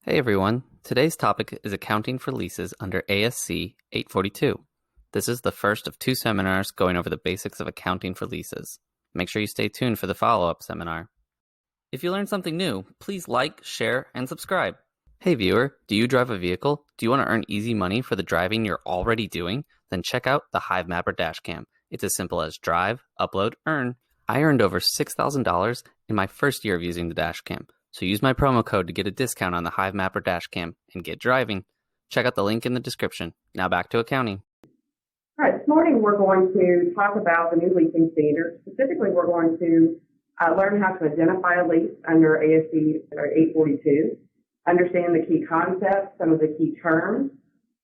Hey everyone, today's topic is accounting for leases under ASC 842. This is the first of two seminars going over the basics of accounting for leases. Make sure you stay tuned for the follow-up seminar. If you learned something new, please like, share, and subscribe. Hey viewer, do you drive a vehicle? Do you want to earn easy money for the driving you're already doing? Then check out the Hivemapper Dashcam. It's as simple as drive, upload, earn. I earned over $6,000 in my first year of using the Dashcam. So use my promo code to get a discount on the Hivemapper Dashcam and get driving. Check out the link in the description. Now back to accounting. All right, this morning we're going to talk about the new leasing standards. Specifically, we're going to learn how to identify a lease under ASC 842, understand the key concepts, some of the key terms,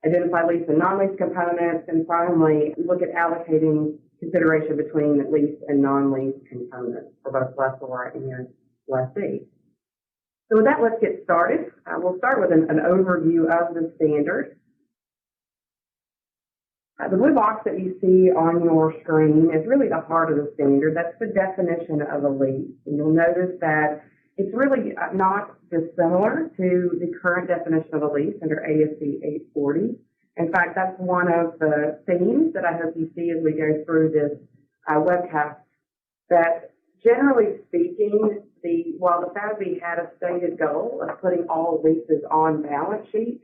identify lease and non-lease components, and finally look at allocating consideration between lease and non-lease components for both lessor and lessee. So with that, let's get started. We'll start with an overview of the standard. The blue box that you see on your screen is really the heart of the standard. That's the definition of a lease. And you'll notice that it's really not dissimilar to the current definition of a lease under ASC 840. In fact, that's one of the themes that I hope you see as we go through this webcast, that generally speaking, while the FASB had a stated goal of putting all leases on balance sheet,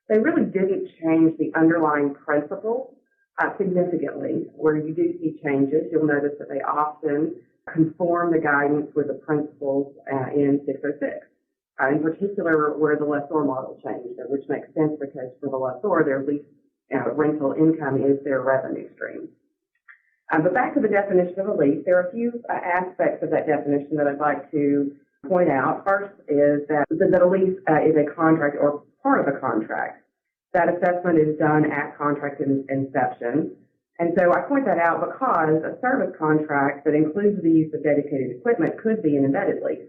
they really didn't change the underlying principle significantly. Where you do see changes, you'll notice that they often conform the guidance with the principles in 606. In particular, where the Lessor Model changed, which makes sense because for the lessor, their lease rental income is their revenue stream. But back to the definition of a lease, there are a few aspects of that definition that I'd like to point out. First is that a lease is a contract or part of a contract. That assessment is done at contract inception. And so I point that out because a service contract that includes the use of dedicated equipment could be an embedded lease.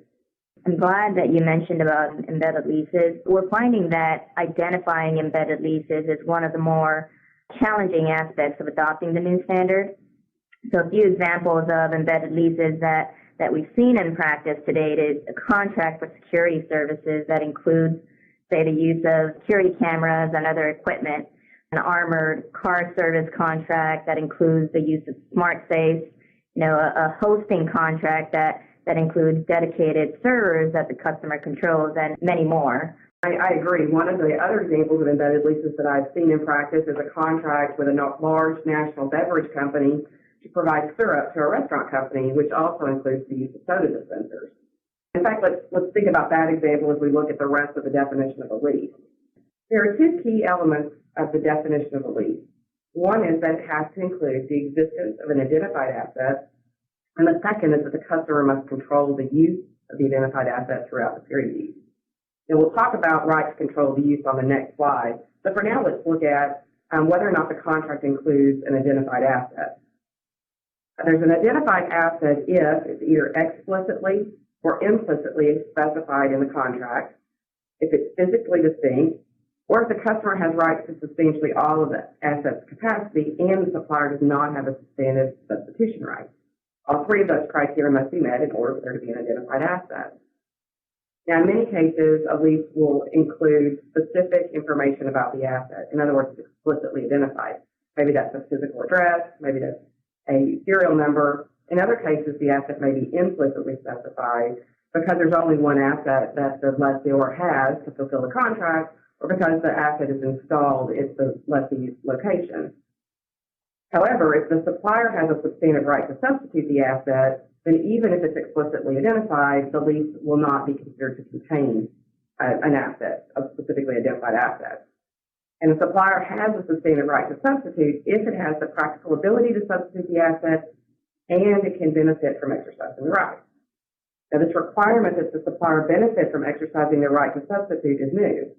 I'm glad that you mentioned about embedded leases. We're finding that identifying embedded leases is one of the more challenging aspects of adopting the new standard. So a few examples of embedded leases that we've seen in practice to date is a contract for security services that includes, say, the use of security cameras and other equipment, an armored car service contract that includes the use of smart safes, a hosting contract that includes dedicated servers that the customer controls, and many more. I agree. One of the other examples of embedded leases that I've seen in practice is a contract with a large national beverage company to provide syrup to a restaurant company, which also includes the use of soda dispensers. In fact, let's think about that example as we look at the rest of the definition of a lease. There are two key elements of the definition of a lease. One is that it has to include the existence of an identified asset, and the second is that the customer must control the use of the identified asset throughout the period of use. And we'll talk about right to control the use on the next slide, but for now let's look at whether or not the contract includes an identified asset. There's an identified asset if it's either explicitly or implicitly specified in the contract, if it's physically distinct, or if the customer has rights to substantially all of the asset's capacity and the supplier does not have a substantive substitution right. All three of those criteria must be met in order for there to be an identified asset. Now, in many cases, a lease will include specific information about the asset. In other words, it's explicitly identified. Maybe that's a physical address, maybe that's a serial number. In other cases, the asset may be implicitly specified because there's only one asset that the lessor has to fulfill the contract, or because the asset is installed at the lessee's location. However, if the supplier has a substantive right to substitute the asset, then even if it's explicitly identified, the lease will not be considered to contain an asset, a specifically identified asset. And the supplier has a substantive right to substitute if it has the practical ability to substitute the asset and it can benefit from exercising the right. Now, this requirement that the supplier benefit from exercising their right to substitute is new.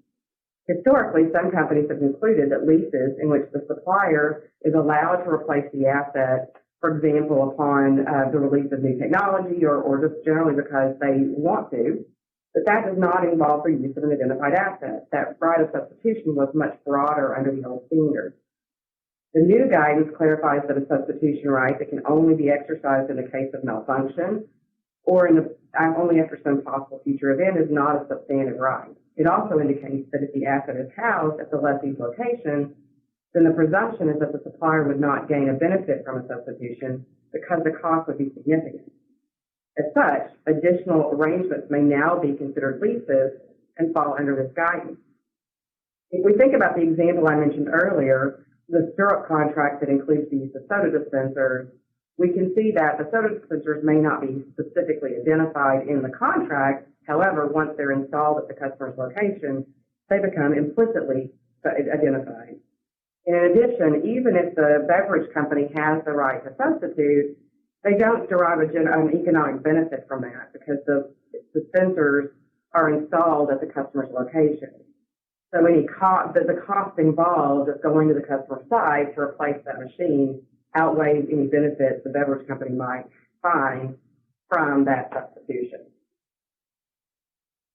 Historically, some companies have included that leases in which the supplier is allowed to replace the asset, for example, upon the release of new technology or just generally because they want to, but that does not involve the use of an identified asset. That right of substitution was much broader under the old standards. The new guidance clarifies that a substitution right that can only be exercised in the case of malfunction or only after some possible future event is not a substantive right. it also indicates that if the asset is housed at the lessee's location, then the presumption is that the supplier would not gain a benefit from a substitution because the cost would be significant. As such, additional arrangements may now be considered leases and fall under this guidance. If we think about the example I mentioned earlier, the syrup contract that includes the use of soda dispensers, we can see that the soda dispensers may not be specifically identified in the contract. However, once they're installed at the customer's location, they become implicitly identified. In addition, even if the beverage company has the right to substitute, they don't derive an economic benefit from that because the dispensers are installed at the customer's location. So the cost involved of going to the customer site to replace that machine outweighs any benefits the beverage company might find from that substitution.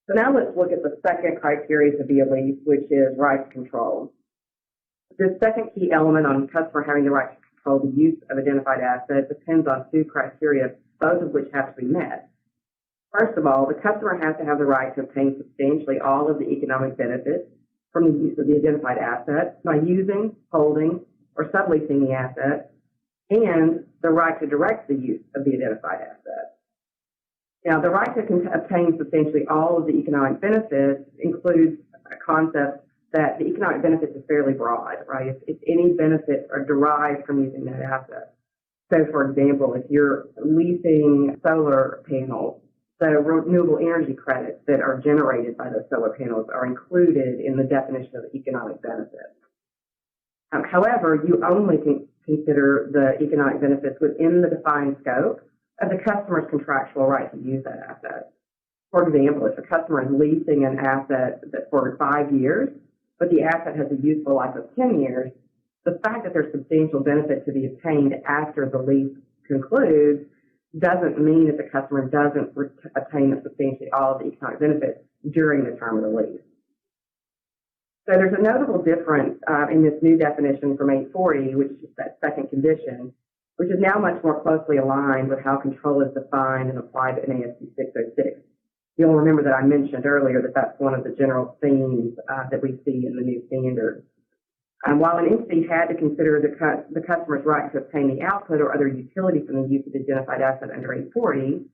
So now let's look at the second criteria to be a lease, which is rights control. This second key element on customer having the right to control the use of identified assets depends on two criteria, both of which have to be met. First of all, the customer has to have the right to obtain substantially all of the economic benefits from the use of the identified asset by using, holding, or subleasing the asset, and the right to direct the use of the identified asset. Now, the right to obtain substantially all of the economic benefits includes a concept that the economic benefits is fairly broad, right? If any benefits are derived from using that asset. So, for example, if you're leasing solar panels, the renewable energy credits that are generated by those solar panels are included in the definition of economic benefits. However, you only can consider the economic benefits within the defined scope of the customer's contractual right to use that asset. For example, if a customer is leasing an asset for 5 years, but the asset has a useful life of 10 years, the fact that there's substantial benefit to be obtained after the lease concludes doesn't mean that the customer doesn't obtain substantially all of the economic benefits during the term of the lease. So there's a notable difference in this new definition from 840, which is that second condition, which is now much more closely aligned with how control is defined and applied in ASC 606. You'll remember that I mentioned earlier that that's one of the general themes that we see in the new standard. While an entity had to consider the customer's right to obtain the output or other utility from the use of the identified asset under 840,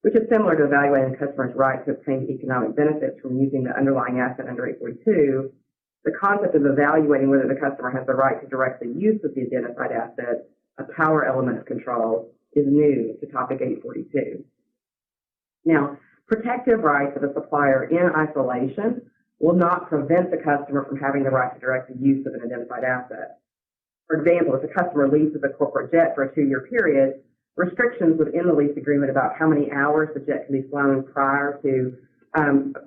which is similar to evaluating the customer's right to obtain economic benefits from using the underlying asset under 842, the concept of evaluating whether the customer has the right to direct the use of the identified asset, a power element of control, is new to topic 842. Now, protective rights of a supplier in isolation will not prevent the customer from having the right to direct the use of an identified asset. For example, if a customer leases a corporate jet for a 2-year period, restrictions within the lease agreement about how many hours the jet can be flown prior to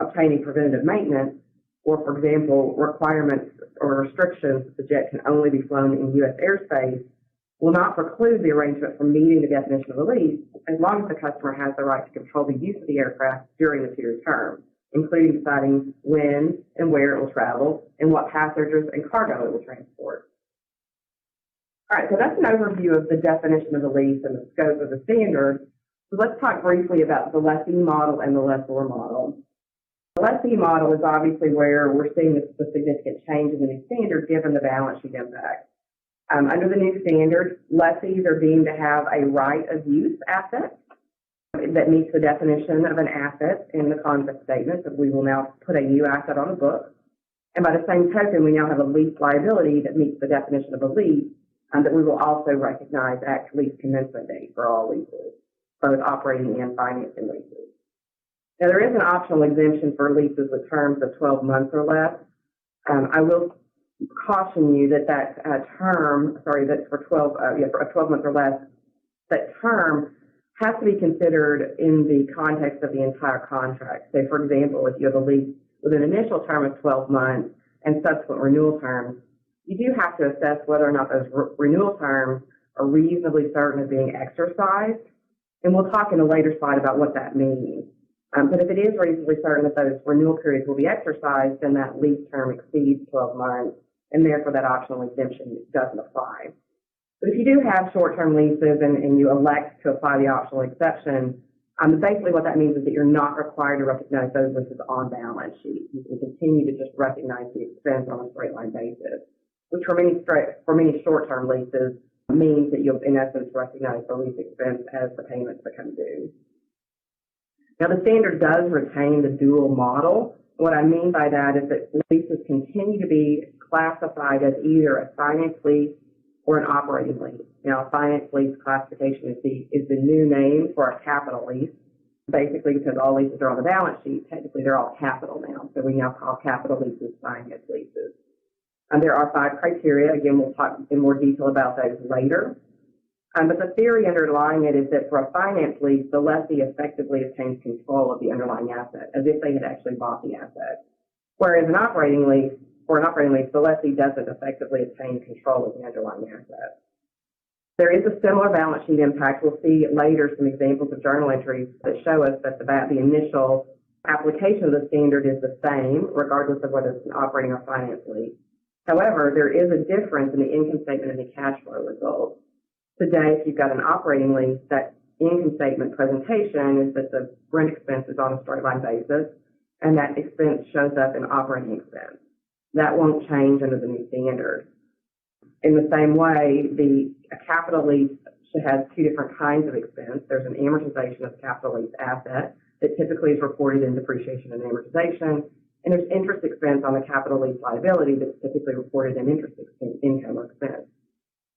obtaining preventative maintenance, or, for example, requirements or restrictions that the jet can only be flown in U.S. airspace, will not preclude the arrangement from meeting the definition of the lease as long as the customer has the right to control the use of the aircraft during the 2-year term, including deciding when and where it will travel and what passengers and cargo it will transport. All right, so that's an overview of the definition of the lease and the scope of the standard. So let's talk briefly about the Lessee Model and the Lessor Model. The Lessee Model is obviously where we're seeing the significant change in the new standard given the balance sheet impact. Under the new standard, lessees are deemed to have a right of use asset that meets the definition of an asset in the concept statement, that we will now put a new asset on the books. And by the same token, we now have a lease liability that meets the definition of a lease that we will also recognize at lease commencement date for all leases, both operating and financing leases. Now, there is an optional exemption for leases with terms of 12 months or less. I will caution you that that's for 12 months or less, that term has to be considered in the context of the entire contract. So, for example, if you have a lease with an initial term of 12 months and subsequent renewal terms, you do have to assess whether or not those renewal terms are reasonably certain of being exercised. And we'll talk in a later slide about what that means. But if it is reasonably certain that those renewal periods will be exercised, then that lease term exceeds 12 months, and therefore that optional exemption doesn't apply. But if you do have short-term leases and you elect to apply the optional exception, Basically what that means is that you're not required to recognize those leases on balance sheet. You can continue to just recognize the expense on a straight line basis, which for many short-term leases means that you'll in essence recognize the lease expense as the payments become due. Now the standard does retain the dual model. What I mean by that is that leases continue to be classified as either a finance lease or an operating lease. Now, a finance lease classification is the new name for a capital lease, basically because all leases are on the balance sheet. Technically, they're all capital now, so we now call capital leases finance leases. And there are 5 criteria. Again, we'll talk in more detail about those later. But the theory underlying it is that for a finance lease, the lessee effectively obtains control of the underlying asset, as if they had actually bought the asset. Whereas an operating lease, the lessee doesn't effectively obtain control of the underlying asset. There is a similar balance sheet impact. We'll see later some examples of journal entries that show us that the initial application of the standard is the same, regardless of whether it's an operating or finance lease. However, there is a difference in the income statement and the cash flow results. Today, if you've got an operating lease, that income statement presentation is that the rent expense is on a straight line basis, and that expense shows up in operating expense. That won't change under the new standard. In the same way, a capital lease has 2 different kinds of expense. There's an amortization of capital lease asset that typically is reported in depreciation and amortization, and there's interest expense on the capital lease liability that's typically reported in interest expense, income or expense.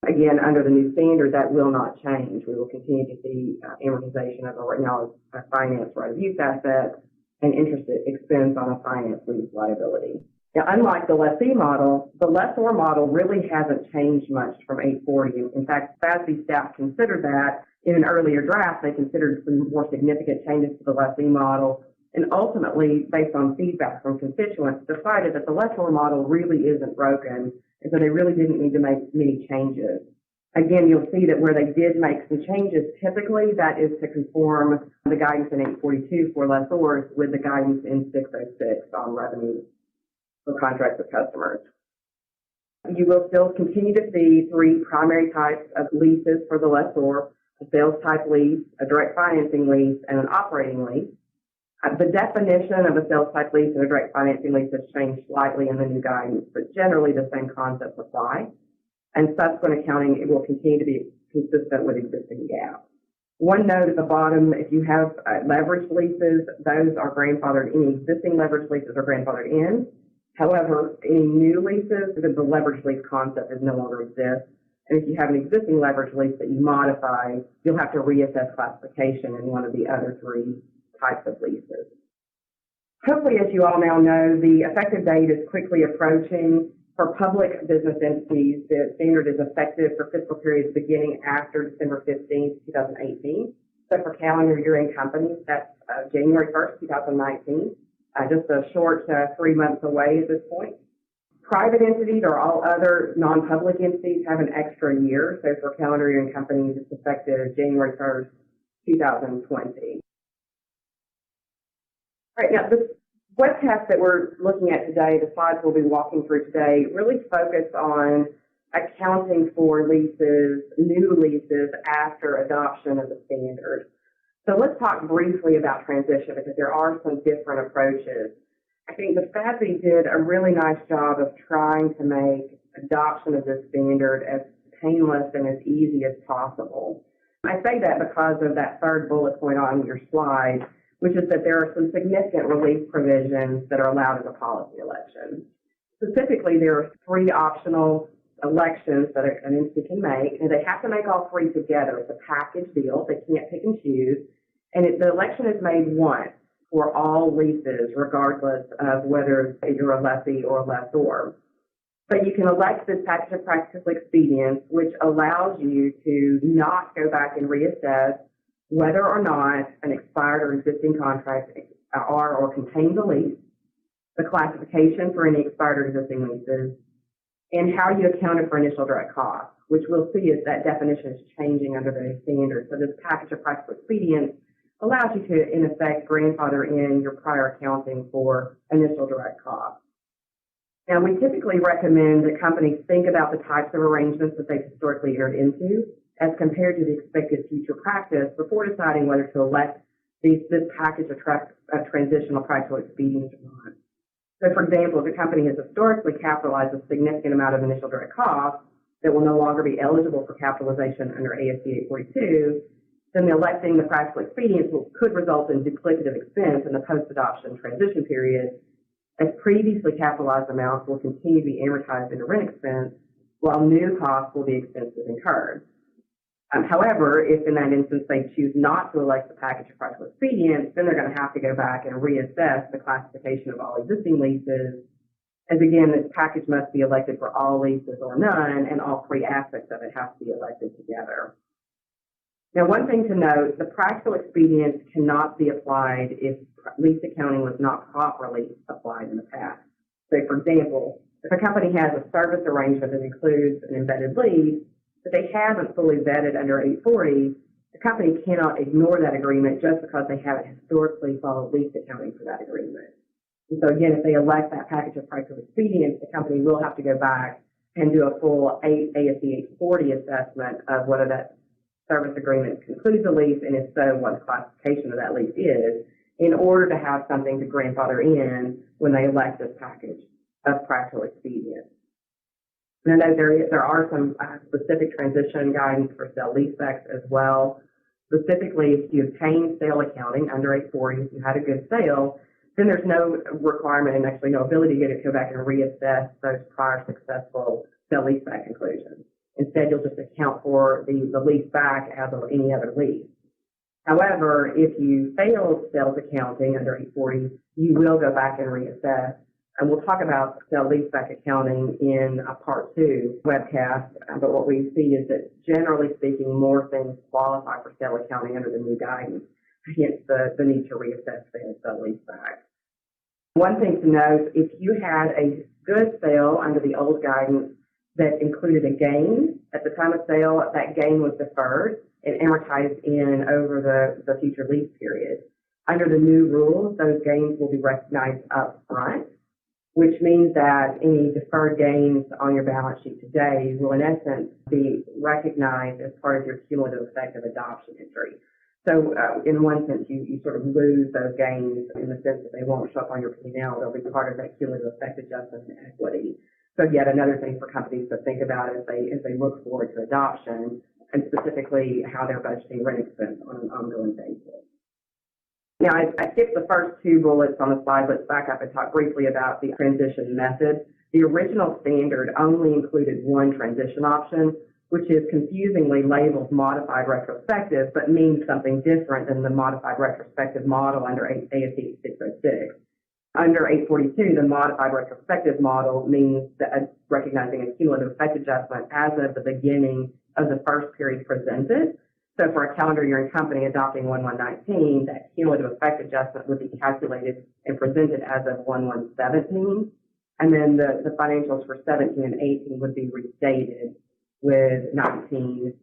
Again, under the new standard, that will not change. We will continue to see amortization of right now a finance right of use asset and interest expense on a finance lease liability. Now, unlike the lessee model, the lessor model really hasn't changed much from 840. In fact, FASB staff considered that in an earlier draft. They considered some more significant changes to the lessee model, and ultimately, based on feedback from constituents, decided that the lessor model really isn't broken, and so they really didn't need to make many changes. Again, you'll see that where they did make some changes, typically that is to conform the guidance in 842 for lessors with the guidance in 606 on revenue for contracts with customers. You will still continue to see 3 primary types of leases for the lessor: a sales type lease, a direct financing lease, and an operating lease. The definition of a sales type lease and a direct financing lease has changed slightly in the new guidance, but generally the same concepts apply. And subsequent accounting, it will continue to be consistent with existing GAAP. One note at the bottom, if you have leveraged leases, those are grandfathered. Any existing leveraged leases are grandfathered in. However, any new leases, the leveraged lease concept is no longer exists. And if you have an existing leveraged lease that you modify, you'll have to reassess classification in one of the other 3 types of leases. Hopefully, as you all now know, the effective date is quickly approaching. For public business entities, the standard is effective for fiscal periods beginning after December 15th, 2018. So for calendar year-end companies, that's January 1st, 2019, just a short 3 months away at this point. Private entities or all other non-public entities have an extra year. So for calendar year-end companies, it's effective January 1st, 2020. All right, now this webcast that we're looking at today, the slides we'll be walking through today, really focus on accounting for leases, new leases after adoption of the standard. So let's talk briefly about transition because there are some different approaches. I think the FASB did a really nice job of trying to make adoption of this standard as painless and as easy as possible. I say that because of that 3rd bullet point on your slide, which is that there are some significant relief provisions that are allowed as a policy election. Specifically, there are 3 optional elections that an entity can make, and they have to make all 3 together. It's a package deal. They can't pick and choose. And the election is made once for all leases, regardless of whether you're a lessee or a lessor. But you can elect this package of practical expedients, which allows you to not go back and reassess whether or not an expired or existing contract are or contain the lease, the classification for any expired or existing leases, and how you accounted for initial direct costs, which we'll see is that definition is changing under the new standard. So this package of practical expedients allows you to, in effect, grandfather in your prior accounting for initial direct costs. Now, we typically recommend that companies think about the types of arrangements that they've historically entered into as compared to the expected future practice before deciding whether to elect this package of transitional practical expedience or not. So, for example, if a company has historically capitalized a significant amount of initial direct costs that will no longer be eligible for capitalization under ASC 842, then electing the practical expedience could result in duplicative expense in the post-adoption transition period, as previously capitalized amounts will continue to be amortized into rent expense, while new costs will be expenses incurred. However, if in that instance they choose not to elect the package of practical expedience, then they're going to have to go back and reassess the classification of all existing leases, as again, this package must be elected for all leases or none, and all three aspects of it have to be elected together. Now, one thing to note, the practical expedience cannot be applied if lease accounting was not properly applied in the past. So, for example, if a company has a service arrangement that includes an embedded lease, but they haven't fully vetted under 840, the company cannot ignore that agreement just because they haven't historically followed lease accounting for that agreement. And so again, if they elect that package of practical expedience, the company will have to go back and do a full ASC 840 assessment of whether that service agreement concludes the lease, and if so, what the classification of that lease is, in order to have something to grandfather in when they elect this package of practical expedience. And I know there are some specific transition guidance for sale-leasebacks as well. Specifically, if you obtain sale accounting under 840, if you had a good sale, then there's no requirement and actually no ability to go back and reassess those prior successful sale-leaseback conclusions. Instead, you'll just account for the lease back as of any other lease. However, if you fail sales accounting under 840, you will go back and reassess. And we'll talk about sale-leaseback accounting in a part 2 webcast, but what we see is that generally speaking, more things qualify for sale accounting under the new guidance, hence the need to reassess sale-leaseback. One thing to note, if you had a good sale under the old guidance that included a gain at the time of sale, that gain was deferred and amortized in over the future lease period. Under the new rules, those gains will be recognized up front, which means that any deferred gains on your balance sheet today will, in essence, be recognized as part of your cumulative effect of adoption entry. So, in one sense, you sort of lose those gains in the sense that they won't show up on your P&L. They'll be part of that cumulative effect adjustment in equity. So, yet another thing for companies to think about as they look forward to adoption, and specifically how they're budgeting rent expense on an ongoing basis. Now, I skipped the first 2 bullets on the slide. Let's back up and talk briefly about the transition method. The original standard only included one transition option, which is confusingly labeled modified retrospective, but means something different than the modified retrospective model under ASC 606. Under 842, the modified retrospective model means that recognizing a cumulative effect adjustment as of the beginning of the first period presented. So for a calendar year company adopting 1/1/19, that cumulative effect adjustment would be calculated and presented as of 1/1/17, and then the financials for 17 and 18 would be restated with 19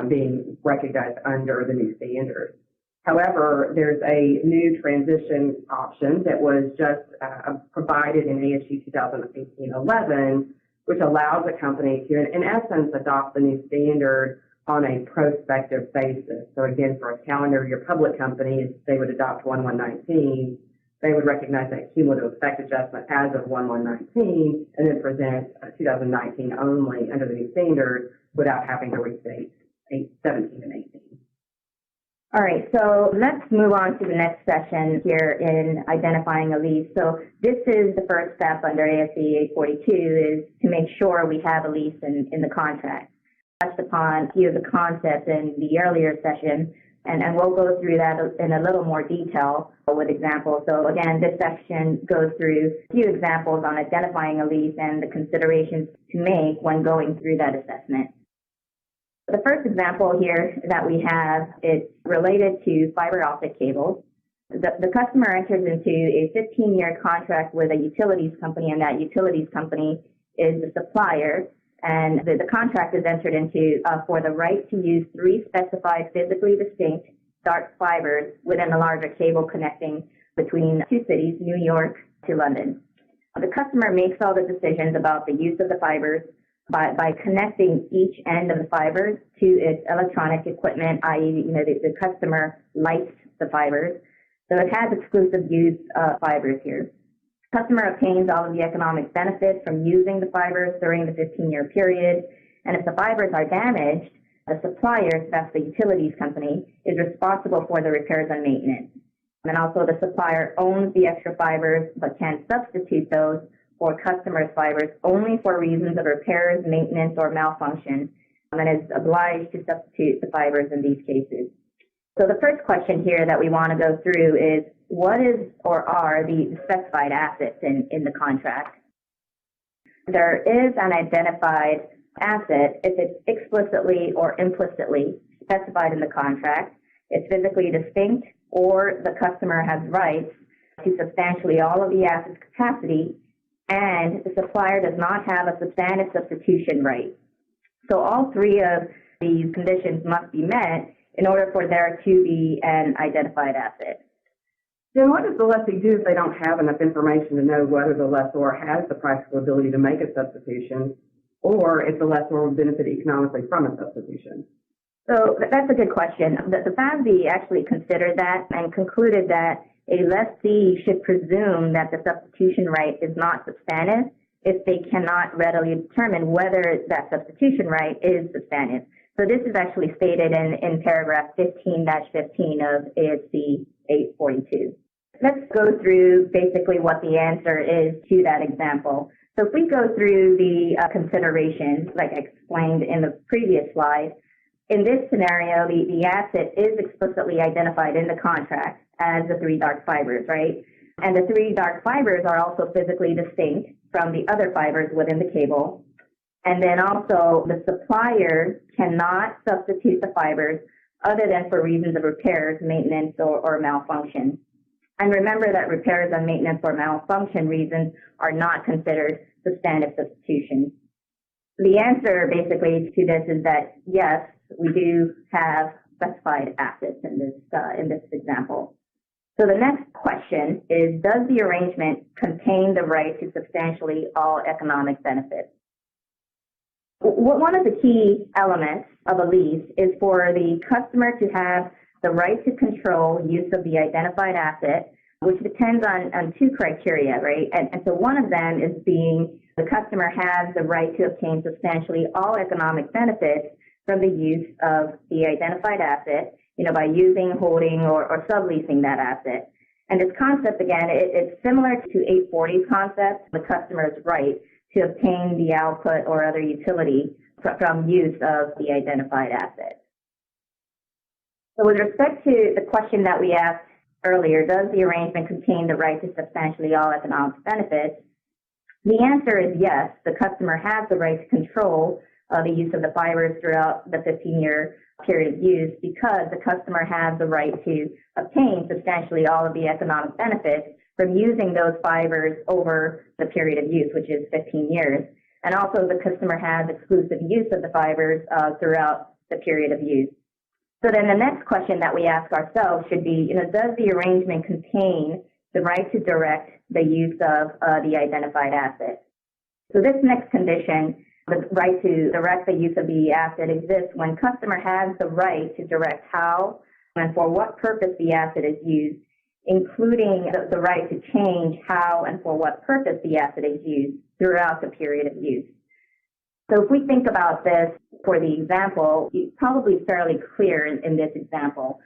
being recognized under the new standard. However, there's a new transition option that was just provided in ASU 2018-11, which allows a company to, in essence, adopt the new standard on a prospective basis. So again, for a calendar year public company, they would adopt 1/1/19. They would recognize that cumulative effect adjustment as of 1/1/19 and then present 2019 only under the new standard without having to restate 17 and 18. All right, so let's move on to the next session here in identifying a lease. So this is the first step under ASC 842 is to make sure we have a lease in the contract. Touched upon a few of the concepts in the earlier session, and we'll go through that in a little more detail with examples. So again, this section goes through a few examples on identifying a lease and the considerations to make when going through that assessment. The first example here that we have is related to fiber optic cables. The customer enters into a 15-year contract with a utilities company, and that utilities company is the supplier. And the contract is entered into for the right to use 3 specified physically distinct dark fibers within a larger cable connecting between 2 cities, New York to London. The customer makes all the decisions about the use of the fibers by connecting each end of the fibers to its electronic equipment, i.e., the customer lights the fibers. So it has exclusive use of fibers here. Customer obtains all of the economic benefits from using the fibers during the 15-year period. And if the fibers are damaged, the supplier, that's the utilities company, is responsible for the repairs and maintenance. And also the supplier owns the extra fibers but can substitute those for customers' fibers only for reasons of repairs, maintenance, or malfunction, and is obliged to substitute the fibers in these cases. So the first question here that we want to go through is, what is or are the specified assets in the contract? There is an identified asset if it's explicitly or implicitly specified in the contract, it's physically distinct, or the customer has rights to substantially all of the asset's capacity, and the supplier does not have a substantive substitution right. So all three of these conditions must be met in order for there to be an identified asset. Then what does the lessee do if they don't have enough information to know whether the lessor has the practical ability to make a substitution, or if the lessor would benefit economically from a substitution? So that's a good question. The FASB actually considered that and concluded that a lessee should presume that the substitution right is not substantive if they cannot readily determine whether that substitution right is substantive. So this is actually stated in paragraph 15-15 of ASC 842. Let's go through basically what the answer is to that example. So if we go through the considerations, like I explained in the previous slide, in this scenario, the asset is explicitly identified in the contract as the three dark fibers, right? And the three dark fibers are also physically distinct from the other fibers within the cable. And then also the supplier cannot substitute the fibers other than for reasons of repairs, maintenance, or malfunction. And remember that repairs and maintenance or malfunction reasons are not considered substantive substitutions. The answer basically to this is that yes, we do have specified assets in this example. So the next question is, does the arrangement contain the right to substantially all economic benefits? One of the key elements of a lease is for the customer to have the right to control use of the identified asset, which depends on two criteria, right? And so one of them is being the customer has the right to obtain substantially all economic benefits from the use of the identified asset, by using, holding, or subleasing that asset. And this concept, again, it's similar to 840's concept, the customer's right to obtain the output or other utility from use of the identified asset. So with respect to the question that we asked earlier, does the arrangement contain the right to substantially all economic benefits? The answer is yes. The customer has the right to control the use of the fibers throughout the 15-year period of use because the customer has the right to obtain substantially all of the economic benefits from using those fibers over the period of use, which is 15 years. And also the customer has exclusive use of the fibers throughout the period of use. So then the next question that we ask ourselves should be, does the arrangement contain the right to direct the use of the identified asset? So this next condition, the right to direct the use of the asset, exists when customer has the right to direct how and for what purpose the asset is used, including the right to change how and for what purpose the asset is used throughout the period of use. So if we think about this for the example, it's probably fairly clear in this example.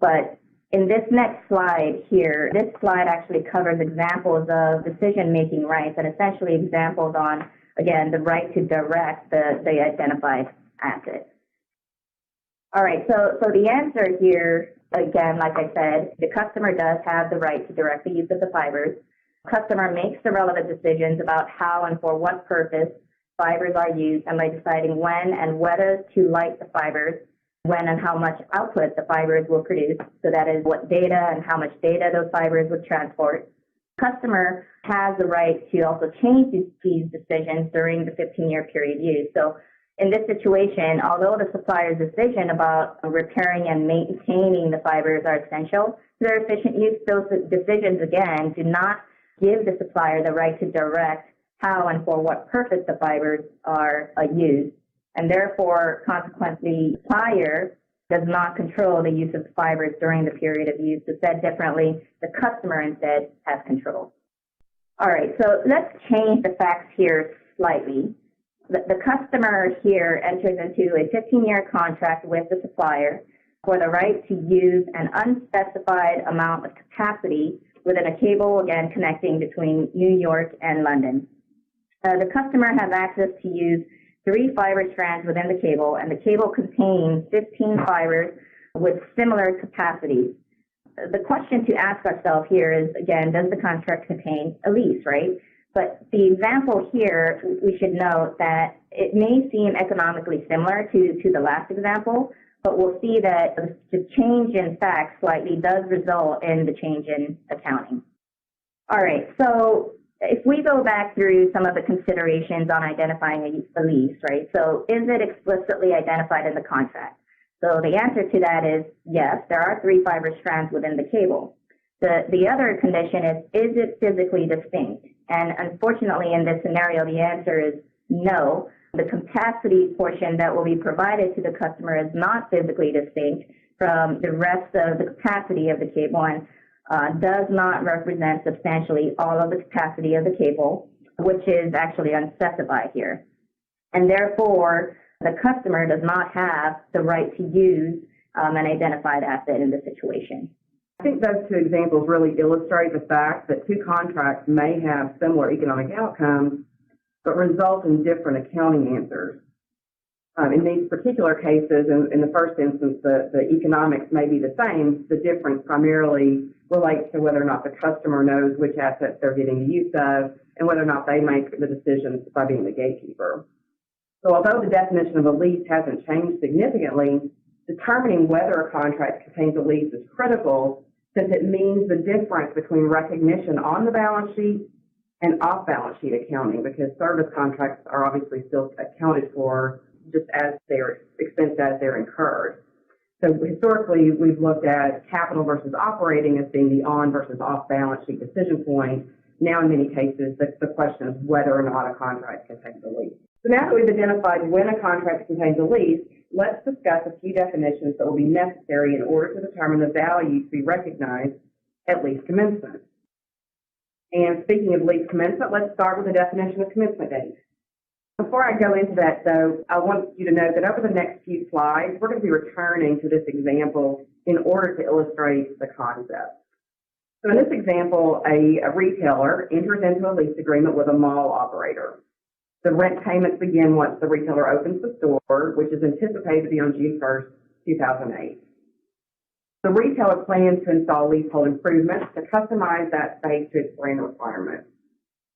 But in this next slide here, this slide actually covers examples of decision-making rights and essentially examples on, again, the right to direct the identified asset. All right, so the answer here, again, like I said, the customer does have the right to direct the use of the fibers. Customer makes the relevant decisions about how and for what purpose fibers are used, and by deciding when and whether to light the fibers, when and how much output the fibers will produce. So that is what data and how much data those fibers would transport. Customer has the right to also change these decisions during the 15-year period used. So in this situation, although the supplier's decision about repairing and maintaining the fibers are essential to their efficient use, those decisions, again, do not give the supplier the right to direct how and for what purpose the fibers are used. And therefore, consequently, the supplier does not control the use of fibers during the period of use. So said differently, the customer instead has control. All right, so let's change the facts here slightly. The customer here enters into a 15-year contract with the supplier for the right to use an unspecified amount of capacity within a cable, again, connecting between New York and London. The customer has access to use 3 fiber strands within the cable, and the cable contains 15 fibers with similar capacities. The question to ask ourselves here is, again, does the contract contain a lease, right? But the example here, we should note that it may seem economically similar to the last example, but we'll see that the change in facts slightly does result in the change in accounting. All right, so if we go back through some of the considerations on identifying a lease, right? So is it explicitly identified in the contract? So the answer to that is yes, there are 3 fiber strands within the cable. The other condition is it physically distinct? And unfortunately, in this scenario, the answer is no. The capacity portion that will be provided to the customer is not physically distinct from the rest of the capacity of the cable and does not represent substantially all of the capacity of the cable, which is actually unspecified here. And therefore, the customer does not have the right to use an identified asset in this situation. I think those 2 examples really illustrate the fact that 2 contracts may have similar economic outcomes, but result in different accounting answers. In these particular cases, in the first instance, the economics may be the same. The difference primarily relates to whether or not the customer knows which assets they're getting the use of and whether or not they make the decisions by being the gatekeeper. So although the definition of a lease hasn't changed significantly, determining whether a contract contains a lease is critical since it means the difference between recognition on the balance sheet and off-balance sheet accounting, because service contracts are obviously still accounted for just as they're expensed as they're incurred. So historically, we've looked at capital versus operating as being the on versus off-balance sheet decision point. Now, in many cases, the question is whether or not a contract contains a lease. So now that we've identified when a contract contains a lease, let's discuss a few definitions that will be necessary in order to determine the value to be recognized at lease commencement. And speaking of lease commencement, let's start with the definition of commencement date. Before I go into that, though, I want you to know that over the next few slides, we're going to be returning to this example in order to illustrate the concept. So in this example, a retailer enters into a lease agreement with a mall operator. The rent payments begin once the retailer opens the store, which is anticipated to be on June 1st, 2008. The retailer plans to install leasehold improvements to customize that space to its brand requirements.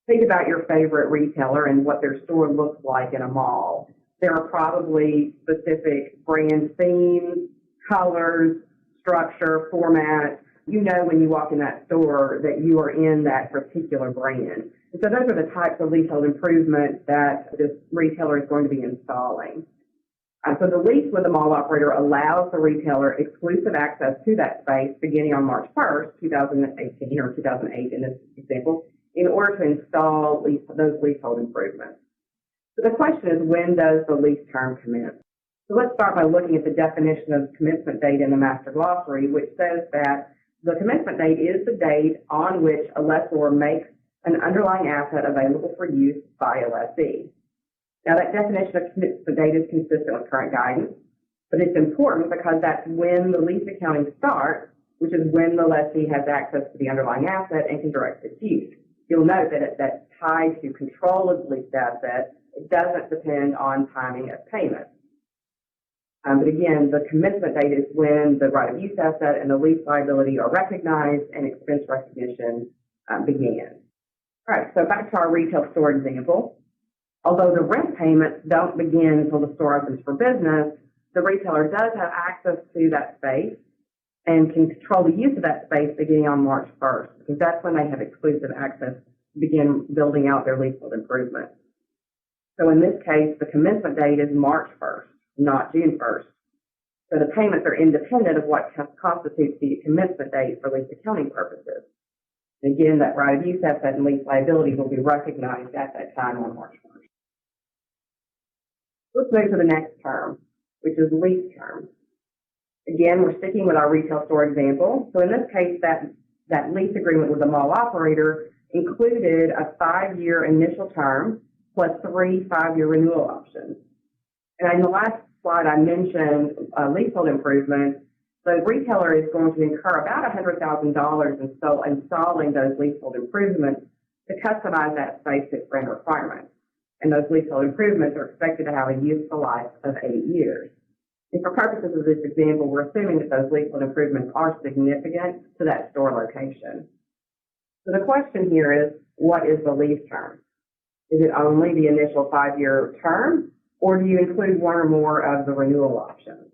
Think about your favorite retailer and what their store looks like in a mall. There are probably specific brand themes, colors, structure, format. You know when you walk in that store that you are in that particular brand. And so those are the types of leasehold improvements that this retailer is going to be installing. So the lease with the mall operator allows the retailer exclusive access to that space beginning on March 1st, 2018, or 2008 in this example, in order to install those leasehold improvements. So the question is, when does the lease term commence? So let's start by looking at the definition of commencement date in the Master Glossary, which says that the commencement date is the date on which a lessor makes an underlying asset available for use by a lessee. Now, that definition of commencement date is consistent with current guidance, but it's important because that's when the lease accounting starts, which is when the lessee has access to the underlying asset and can direct its use. You'll note that that's tied to control of the leased asset. It doesn't depend on timing of payment. But again, the commencement date is when the right of use asset and the lease liability are recognized and expense recognition begins. All right, so back to our retail store example. Although the rent payments don't begin until the store opens for business, the retailer does have access to that space and can control the use of that space beginning on March 1st, because that's when they have exclusive access to begin building out their leasehold improvements. So in this case, the commencement date is March 1st, not June 1st. So the payments are independent of what constitutes the commencement date for lease accounting purposes. And again, that right of use asset and lease liability will be recognized at that time on March 1st. Let's move to the next term, which is lease term. Again, we're sticking with our retail store example. So in this case, that lease agreement with the mall operator included a 5-year initial term plus 3 5-year renewal options. And in the last slide, I mentioned leasehold improvements. The retailer is going to incur about $100,000 installing those leasehold improvements to customize that space to its brand requirements. And those leasehold improvements are expected to have a useful life of 8 years. And for purposes of this example, we're assuming that those leasehold improvements are significant to that store location. So the question here is, what is the lease term? Is it only the initial 5-year term, or do you include one or more of the renewal options?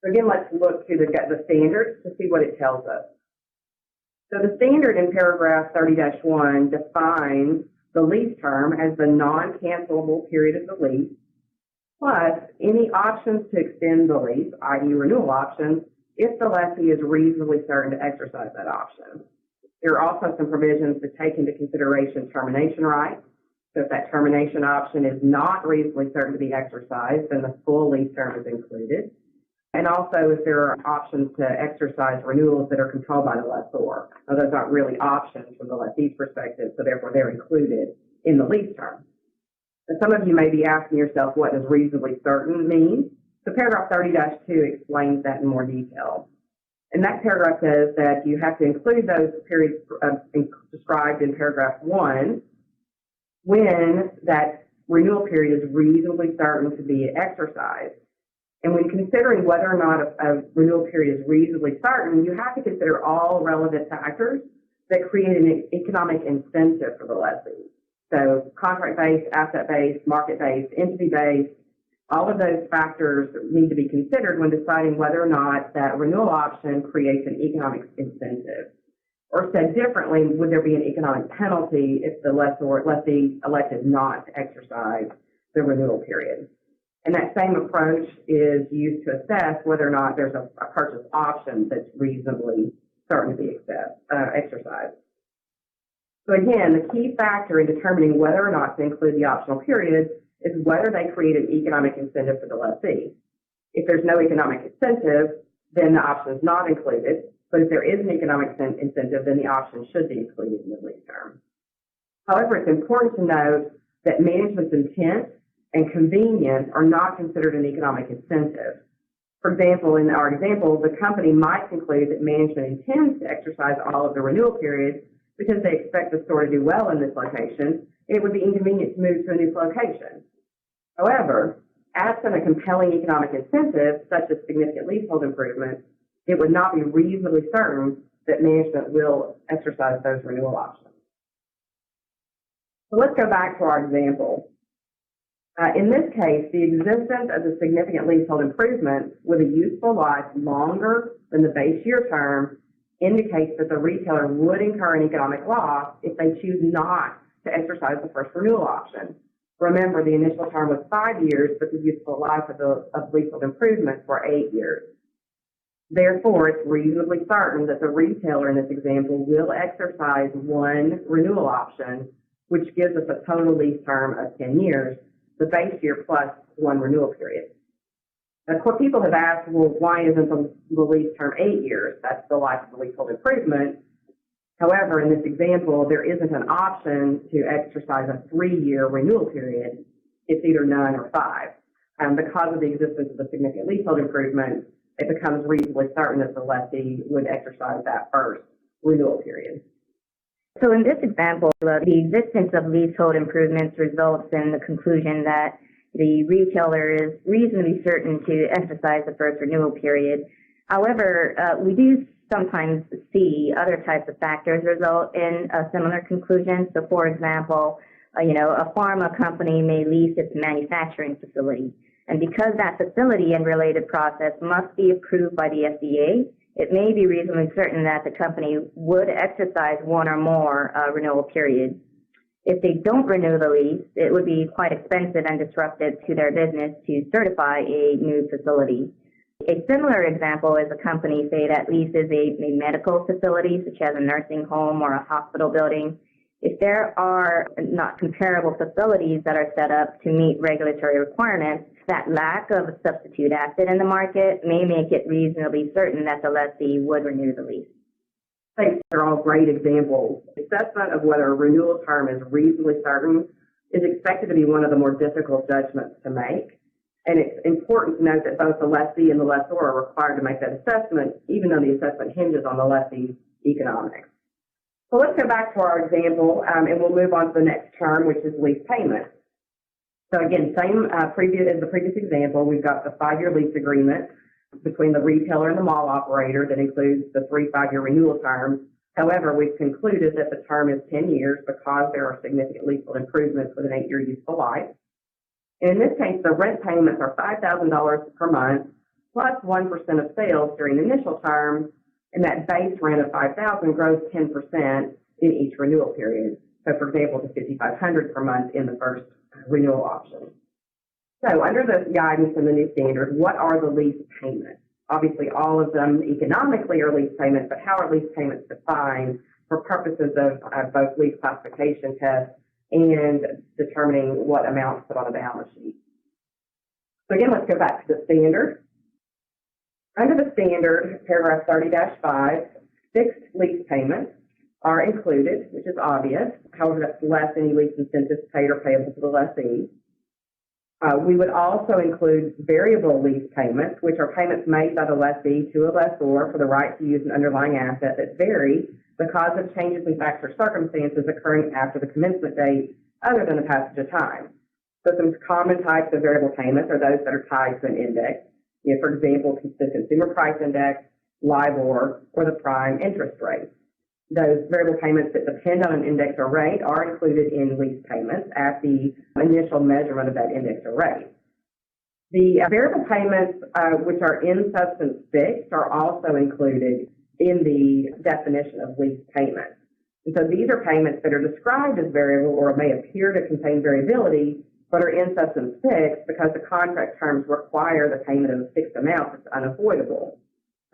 So again, let's look to the standards to see what it tells us. So the standard in paragraph 30-1 defines the lease term as the non-cancelable period of the lease, plus any options to extend the lease, i.e. renewal options, if the lessee is reasonably certain to exercise that option. There are also some provisions to take into consideration termination rights. So if that termination option is not reasonably certain to be exercised, then the full lease term is included. And also if there are options to exercise renewals that are controlled by the lessor. Now, those aren't really options from the lessee's perspective, so therefore they're included in the lease term. And some of you may be asking yourself, what does reasonably certain mean? So paragraph 30-2 explains that in more detail. And that paragraph says that you have to include those periods described in paragraph 1 when that renewal period is reasonably certain to be exercised. And when considering whether or not a renewal period is reasonably certain, you have to consider all relevant factors that create an economic incentive for the lessee. So contract-based, asset-based, market-based, entity-based, all of those factors need to be considered when deciding whether or not that renewal option creates an economic incentive. Or said differently, would there be an economic penalty if the lessee elected not to exercise the renewal period? And that same approach is used to assess whether or not there's a purchase option that's reasonably certain to be exercised. So again, the key factor in determining whether or not to include the optional period is whether they create an economic incentive for the lessee. If there's no economic incentive, then the option is not included. But if there is an economic incentive, then the option should be included in the lease term. However, it's important to note that management's intent and convenience are not considered an economic incentive. For example, in our example, the company might conclude that management intends to exercise all of the renewal periods because they expect the store to do well in this location. It would be inconvenient to move to a new location. However, absent a compelling economic incentive, such as significant leasehold improvements, it would not be reasonably certain that management will exercise those renewal options. So let's go back to our example. In this case, the existence of the significant leasehold improvements with a useful life longer than the base year term indicates that the retailer would incur an economic loss if they choose not to exercise the first renewal option. Remember, the initial term was 5 years, but the useful life of leasehold improvements were 8 years. Therefore, it's reasonably certain that the retailer in this example will exercise one renewal option, which gives us a total lease term of 10 years, the base year plus one renewal period. Of course, people have asked, well, why isn't the lease term 8 years? That's the life of the leasehold improvement. However, in this example, there isn't an option to exercise a 3-year renewal period. It's either none or 5. Because of the existence of the significant leasehold improvement, it becomes reasonably certain that the lessee would exercise that first renewal period. So in this example, the existence of leasehold improvements results in the conclusion that the retailer is reasonably certain to exercise the first renewal period. However, we do sometimes see other types of factors result in a similar conclusion. So, for example, a pharma company may lease its manufacturing facility. And because that facility and related process must be approved by the FDA, it may be reasonably certain that the company would exercise one or more renewal periods. If they don't renew the lease, it would be quite expensive and disruptive to their business to certify a new facility. A similar example is a company, say, that leases a medical facility, such as a nursing home or a hospital building. If there are not comparable facilities that are set up to meet regulatory requirements, that lack of a substitute asset in the market may make it reasonably certain that the lessee would renew the lease. Thanks. They're all great examples. Assessment of whether a renewal term is reasonably certain is expected to be one of the more difficult judgments to make. And it's important to note that both the lessee and the lessor are required to make that assessment, even though the assessment hinges on the lessee's economics. So let's go back to our example, and we'll move on to the next term, which is lease payments. So again, same as the previous example, we've got the 5-year lease agreement between the retailer and the mall operator that includes the 3 5-year renewal terms. However, we've concluded that the term is 10 years because there are significant leasehold improvements with an 8-year useful life. And in this case, the rent payments are $5,000 per month plus 1% of sales during the initial term, and that base rent of $5,000 grows 10% in each renewal period. So, for example, to $5,500 per month in the first renewal option. So, under the guidance and the new standard, what are the lease payments? Obviously, all of them economically are lease payments, but how are lease payments defined for purposes of both lease classification tests and determining what amounts put on a balance sheet? So again, let's go back to the standard. Under the standard, paragraph 30-5, fixed lease payments are included, which is obvious. However, that's less any lease incentives paid or payable to the lessee. We would also include variable lease payments, which are payments made by the lessee to a lessor for the right to use an underlying asset that vary because of changes in facts or circumstances occurring after the commencement date other than the passage of time. So some common types of variable payments are those that are tied to an index. For example, the Consumer Price Index, LIBOR, or the prime interest rate. Those variable payments that depend on an index or rate are included in lease payments at the initial measurement of that index or rate. The variable payments, which are in substance fixed, are also included in the definition of lease payments. And so these are payments that are described as variable or may appear to contain variability, but are in substance fixed because the contract terms require the payment of a fixed amount that's unavoidable.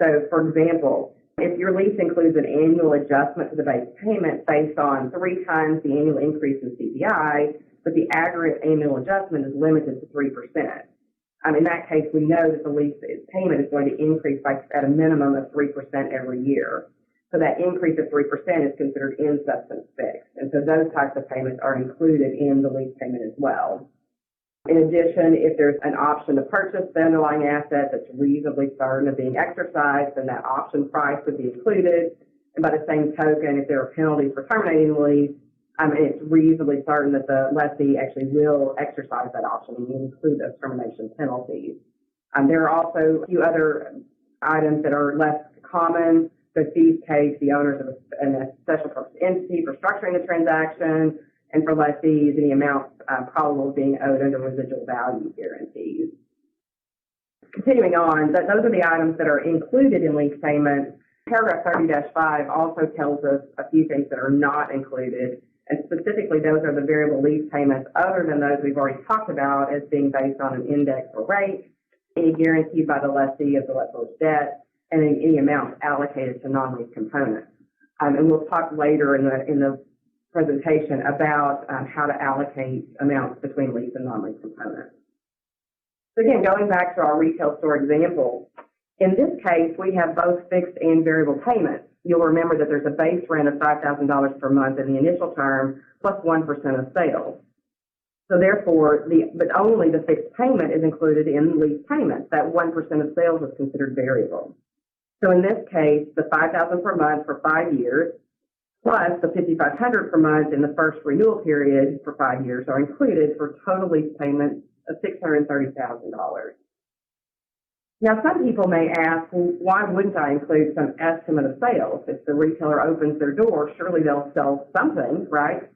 So, for example, if your lease includes an annual adjustment to the base payment based on 3 times the annual increase in CPI, but the aggregate annual adjustment is limited to 3%. In that case, we know that the lease payment is going to increase by at a minimum of 3% every year. So that increase of 3% is considered in substance fixed. And so those types of payments are included in the lease payment as well. In addition, if there's an option to purchase the underlying asset that's reasonably certain of being exercised, then that option price would be included. And by the same token, if there are penalties for terminating the lease, it's reasonably certain that the lessee actually will exercise that option, and you include those termination penalties. There are also a few other items that are less common. So fees paid to the owners of a special purpose entity for structuring the transaction, and for lessees, any amounts probable of being owed under residual value guarantees. Continuing on, those are the items that are included in lease payments. Paragraph 30-5 also tells us a few things that are not included, and specifically those are the variable lease payments other than those we've already talked about as being based on an index or rate, any guaranteed by the lessee of the lessor's debt, and any amounts allocated to non-lease components. And we'll talk later in the presentation about how to allocate amounts between lease and non-lease components. So again, going back to our retail store example, in this case, we have both fixed and variable payments. You'll remember that there's a base rent of $5,000 per month in the initial term plus 1% of sales. So therefore, but only the fixed payment is included in lease payments. That 1% of sales is considered variable. So in this case, the $5,000 per month for 5 years plus the $5,500 per month in the first renewal period for 5 years are included for total lease payments of $630,000. Now, some people may ask, well, why wouldn't I include some estimate of sales? If the retailer opens their door, surely they'll sell something, right?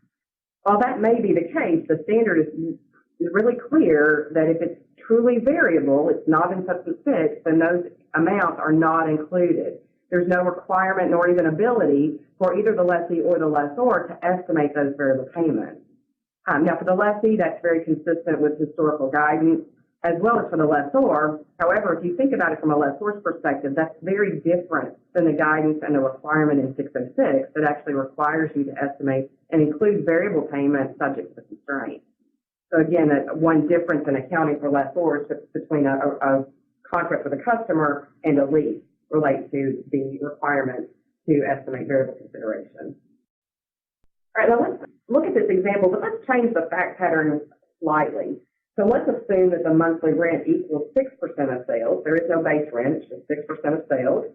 While that may be the case, the standard is really clear that if it's truly variable, it's not in substance fixed, then those amounts are not included. There's no requirement nor even ability for either the lessee or the lessor to estimate those variable payments. Now, for the lessee, that's very consistent with historical guidance, as well as for the lessor. However, if you think about it from a lessor's perspective, that's very different than the guidance and the requirement in 606 that actually requires you to estimate and includes variable payments subject to constraints. So again, one difference in accounting for lessors between a contract with a customer and a lease relates to the requirement to estimate variable consideration. All right, now let's look at this example, but let's change the fact pattern slightly. So let's assume that the monthly rent equals 6% of sales. There is no base rent, it's just 6% of sales.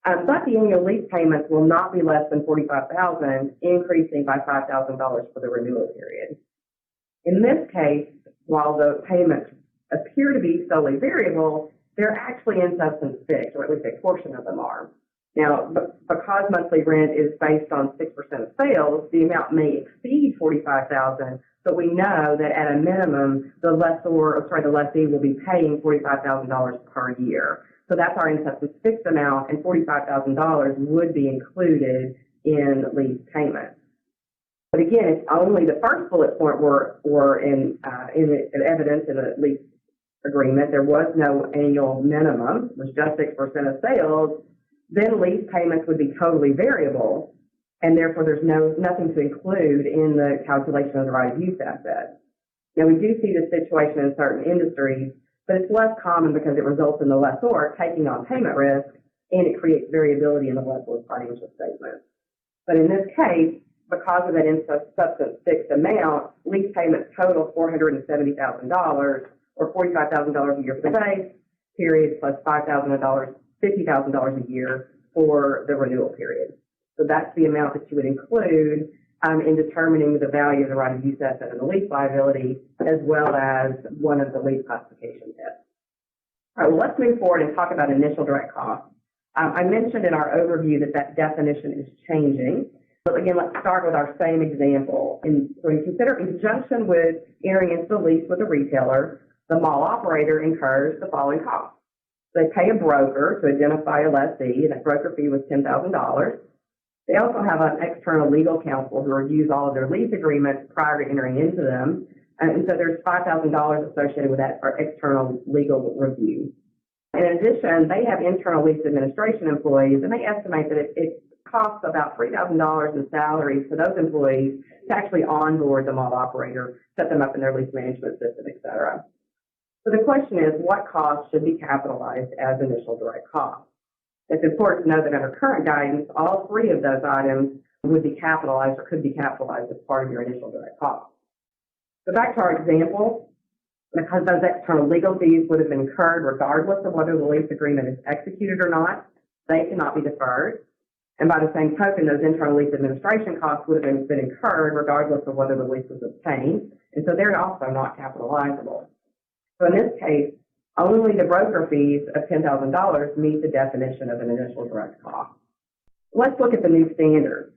But the annual lease payments will not be less than $45,000, increasing by $5,000 for the renewal period. In this case, while the payments appear to be solely variable, they're actually in substance fixed, or at least a portion of them are. Now, because monthly rent is based on 6% of sales, the amount may exceed $45,000, but we know that at a minimum, the lessee will be paying $45,000 per year. So that's our in substance fixed amount, and $45,000 would be included in lease payments. But again, it's only the first bullet point were in evidence in the lease agreement. There was no annual minimum, it was just 6% of sales. Then lease payments would be totally variable, and therefore there's nothing to include in the calculation of the right of use asset. Now, we do see this situation in certain industries, but it's less common because it results in the lessor taking on payment risk, and it creates variability in the lessor's financial statement. But in this case, because of that in substance fixed amount, lease payments total $470,000, or $45,000 a year for the base period, plus $50,000 a year for the renewal period. So that's the amount that you would include in determining the value of the right of use asset and the lease liability, as well as one of the lease classification tests. All right, well, let's move forward and talk about initial direct costs. I mentioned in our overview that definition is changing. So again, let's start with our same example. So in conjunction with entering into the lease with a retailer, the mall operator incurs the following costs. They pay a broker to identify a lessee, and that broker fee was $10,000. They also have an external legal counsel who reviews all of their lease agreements prior to entering into them. And so there's $5,000 associated with that for external legal review. In addition, they have internal lease administration employees, and they estimate that it costs about $3,000 in salaries for those employees to actually onboard the mall operator, set them up in their lease management system, et cetera. So the question is, what costs should be capitalized as initial direct costs? It's important to know that under current guidance, all three of those items would be capitalized or could be capitalized as part of your initial direct costs. So back to our example, because those external legal fees would have been incurred regardless of whether the lease agreement is executed or not, they cannot be deferred. And by the same token, those internal lease administration costs would have been incurred regardless of whether the lease was obtained, and so they're also not capitalizable. So in this case, only the broker fees of $10,000 meet the definition of an initial direct cost. Let's look at the new standard.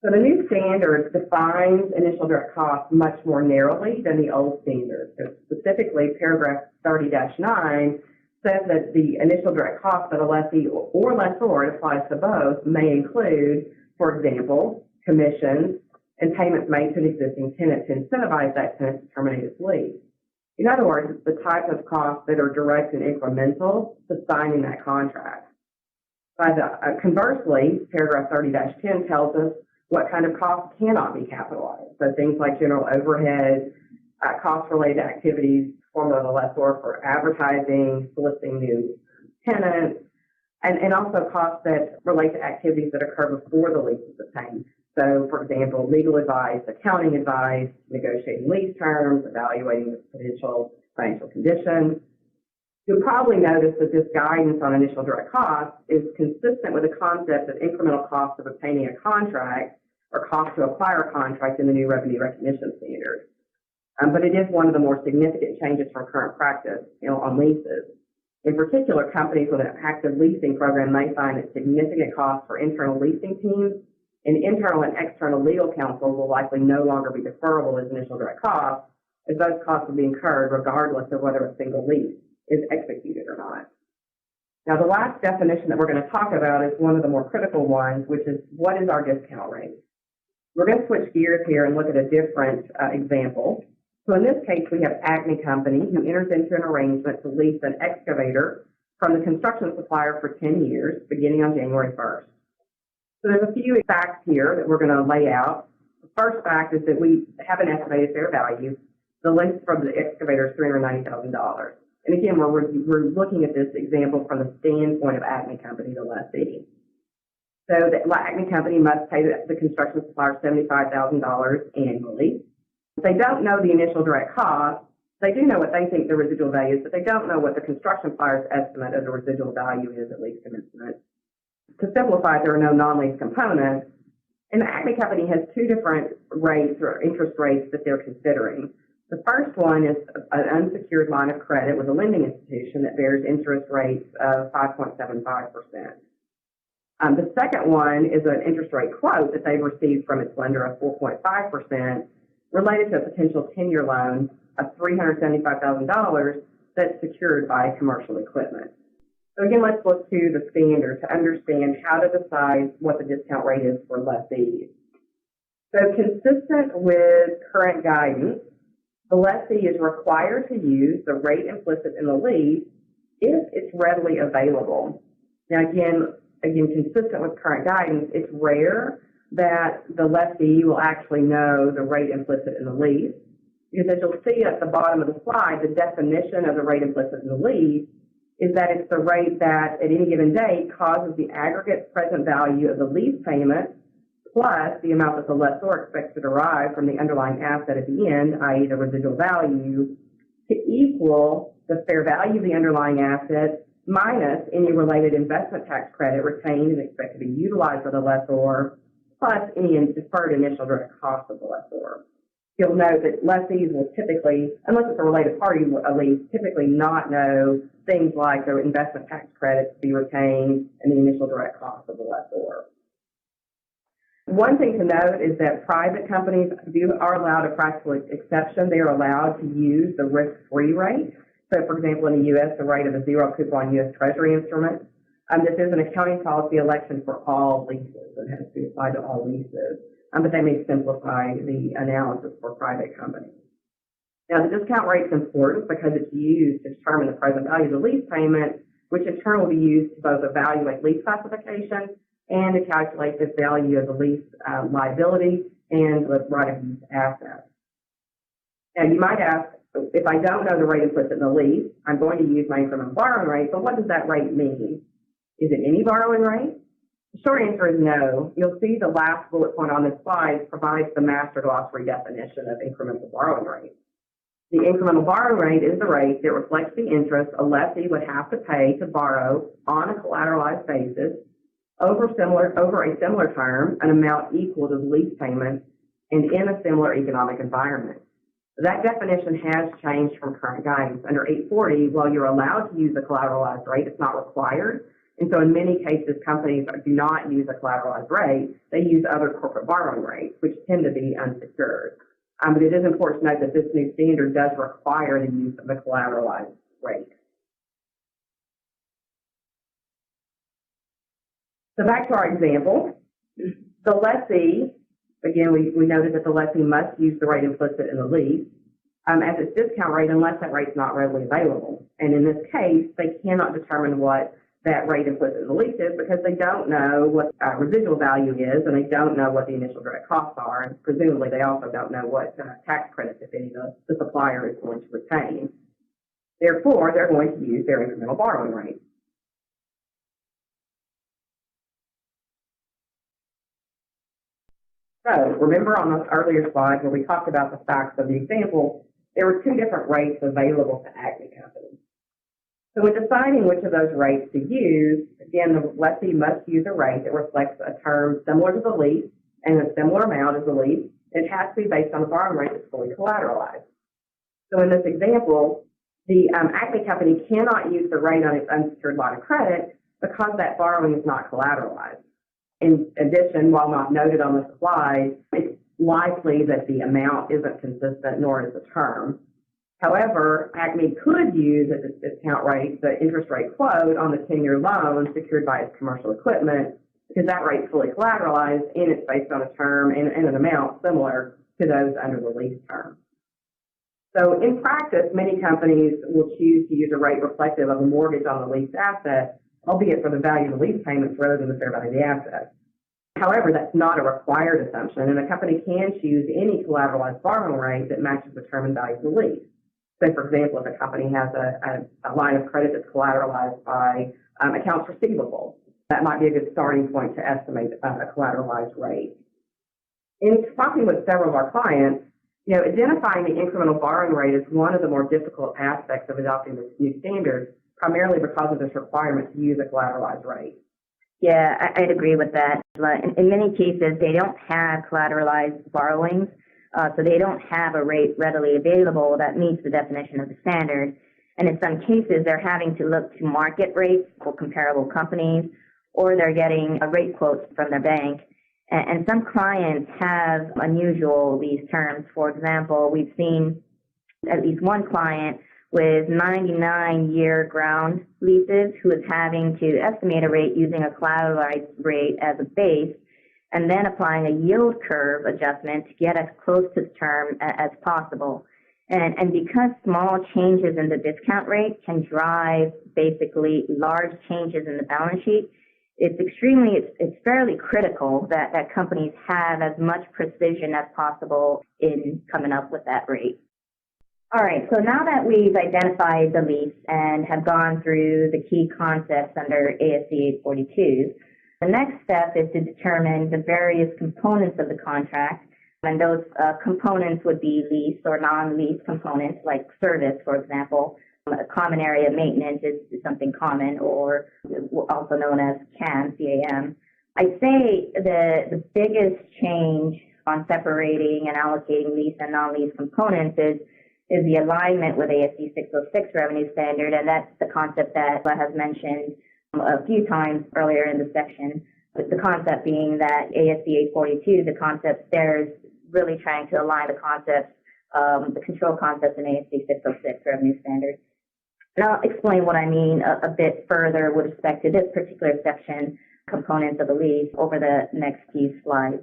So the new standard defines initial direct costs much more narrowly than the old standard. So specifically, paragraph 30-9 says that the initial direct cost of a lessee or lessor, it applies to both, may include, for example, commissions and payments made to an existing tenant to incentivize that tenant to terminate its lease. In other words, it's the type of costs that are direct and incremental to signing that contract. Conversely, paragraph 30-10 tells us what kind of costs cannot be capitalized. So things like general overhead, cost-related activities performed by the lessor for advertising, soliciting new tenants, and also costs that relate to activities that occur before the lease is obtained. So, for example, legal advice, accounting advice, negotiating lease terms, evaluating the potential financial conditions. You'll probably notice that this guidance on initial direct costs is consistent with the concept of incremental costs of obtaining a contract or cost to acquire a contract in the new revenue recognition standard. But it is one of the more significant changes from current practice on leases. In particular, companies with an active leasing program may find that significant costs for internal leasing teams and internal and external legal counsel will likely no longer be deferrable as initial direct costs, as those costs will be incurred regardless of whether a single lease is executed or not. Now, the last definition that we're going to talk about is one of the more critical ones, which is what is our discount rate? We're going to switch gears here and look at a different example. So in this case, we have Acme Company, who enters into an arrangement to lease an excavator from the construction supplier for 10 years, beginning on January 1st. So there's a few facts here that we're going to lay out. first fact is that we have an estimated fair value. The length from the excavator is $390,000. And again, we're looking at this example from the standpoint of Acme Company, the lessee. So the Acme Company must pay the construction supplier $75,000 annually. If they don't know the initial direct cost, they do know what they think the residual value is, but they don't know what the construction supplier's estimate of the residual value is at lease commencement. To simplify, there are no non-lease components, and the Acme Company has two different rates or interest rates that they're considering. The first one is an unsecured line of credit with a lending institution that bears interest rates of 5.75%. The second one is an interest rate quote that they've received from its lender of 4.5% related to a potential 10-year loan of $375,000 that's secured by commercial equipment. So again, let's look to the standard to understand how to decide what the discount rate is for lessees. So consistent with current guidance, the lessee is required to use the rate implicit in the lease if it's readily available. Now again, consistent with current guidance, it's rare that the lessee will actually know the rate implicit in the lease, because as you'll see at the bottom of the slide, the definition of the rate implicit in the lease is that it's the rate that at any given date causes the aggregate present value of the lease payment plus the amount that the lessor expects to derive from the underlying asset at the end, i.e. the residual value, to equal the fair value of the underlying asset minus any related investment tax credit retained and expected to be utilized by the lessor, plus any deferred initial direct cost of the lessor. You'll note that lessees will typically, unless it's a related party lease, typically not know things like the investment tax credits to be retained and the initial direct cost of the lessor. One thing to note is that private companies are allowed a practical exception. They are allowed to use the risk-free rate. So, for example, in the U.S., the rate of a zero-coupon U.S. Treasury instrument. This is an accounting policy election for all leases. It has to be applied to all leases. But they may simplify the analysis for private companies. Now, the discount rate is important because it's used to determine the present value of the lease payment, which in turn will be used to both evaluate lease classification and to calculate the value of the lease liability and the right of use asset. Now, you might ask, if I don't know the rate implicit in the lease, I'm going to use my incremental borrowing rate, but what does that rate mean? Is it any borrowing rate? The short answer is no. You'll see the last bullet point on this slide provides the master glossary definition of incremental borrowing rate. The incremental borrowing rate is the rate that reflects the interest a lessee would have to pay to borrow on a collateralized basis over a similar term, an amount equal to the lease payment, and in a similar economic environment. That definition has changed from current guidance. Under 840, while you're allowed to use a collateralized rate, it's not required. And so in many cases, companies do not use a collateralized rate. They use other corporate borrowing rates, which tend to be unsecured. But it is important to note that this new standard does require the use of the collateralized rate. So back to our example, the lessee, again, we noted that the lessee must use the rate implicit in the lease as its discount rate unless that rate is not readily available. And in this case, they cannot determine what that rate implicit in the lease is because they don't know what residual value is and they don't know what the initial direct costs are, and presumably they also don't know what tax credits, if any, the supplier is going to retain. Therefore, they're going to use their incremental borrowing rate. So remember on the earlier slide where we talked about the facts of the example, there were two different rates available to Acme Company. So when deciding which of those rates to use, again, the lessee must use a rate that reflects a term similar to the lease and a similar amount as the lease. It has to be based on the borrowing rate that's fully collateralized. So in this example, the Acme Company cannot use the rate on its unsecured line of credit because that borrowing is not collateralized. In addition, while not noted on the slide, it's likely that the amount isn't consistent, nor is the term. However, Acme could use as its discount rate the interest rate quote on the 10-year loan secured by its commercial equipment because that rate is fully collateralized and it's based on a term and an amount similar to those under the lease term. So in practice, many companies will choose to use a rate reflective of a mortgage on the leased asset, albeit for the value of the lease payments rather than the fair value of the asset. However, that's not a required assumption, and a company can choose any collateralized borrowing rate that matches the term and value of the lease. So, for example, if a company has a line of credit that's collateralized by accounts receivable, that might be a good starting point to estimate a collateralized rate. In talking with several of our clients, identifying the incremental borrowing rate is one of the more difficult aspects of adopting this new standard, primarily because of this requirement to use a collateralized rate. Yeah, I'd agree with that. In many cases, they don't have collateralized borrowings, so they don't have a rate readily available that meets the definition of the standard. And in some cases, they're having to look to market rates for comparable companies, or they're getting a rate quotes from their bank. And some clients have unusual lease terms. For example, we've seen at least one client with 99-year ground leases who is having to estimate a rate using a collateralized rate as a base and then applying a yield curve adjustment to get as close to the term as possible. And because small changes in the discount rate can drive basically large changes in the balance sheet, it's fairly critical that companies have as much precision as possible in coming up with that rate. All right, so now that we've identified the lease and have gone through the key concepts under ASC 842, the next step is to determine the various components of the contract, and those components would be lease or non-lease components like service, for example. A common area maintenance is something common, or also known as CAM, C-A-M. I'd say the biggest change on separating and allocating lease and non-lease components is the alignment with ASC 606 revenue standard, and that's the concept that I have mentioned a few times earlier in the section, with the concept being that ASC 842, the concept there is really trying to align the concepts, the control concepts in ASC 606 revenue standard. And I'll explain what I mean a bit further with respect to this particular section, components of the lease, over the next few slides.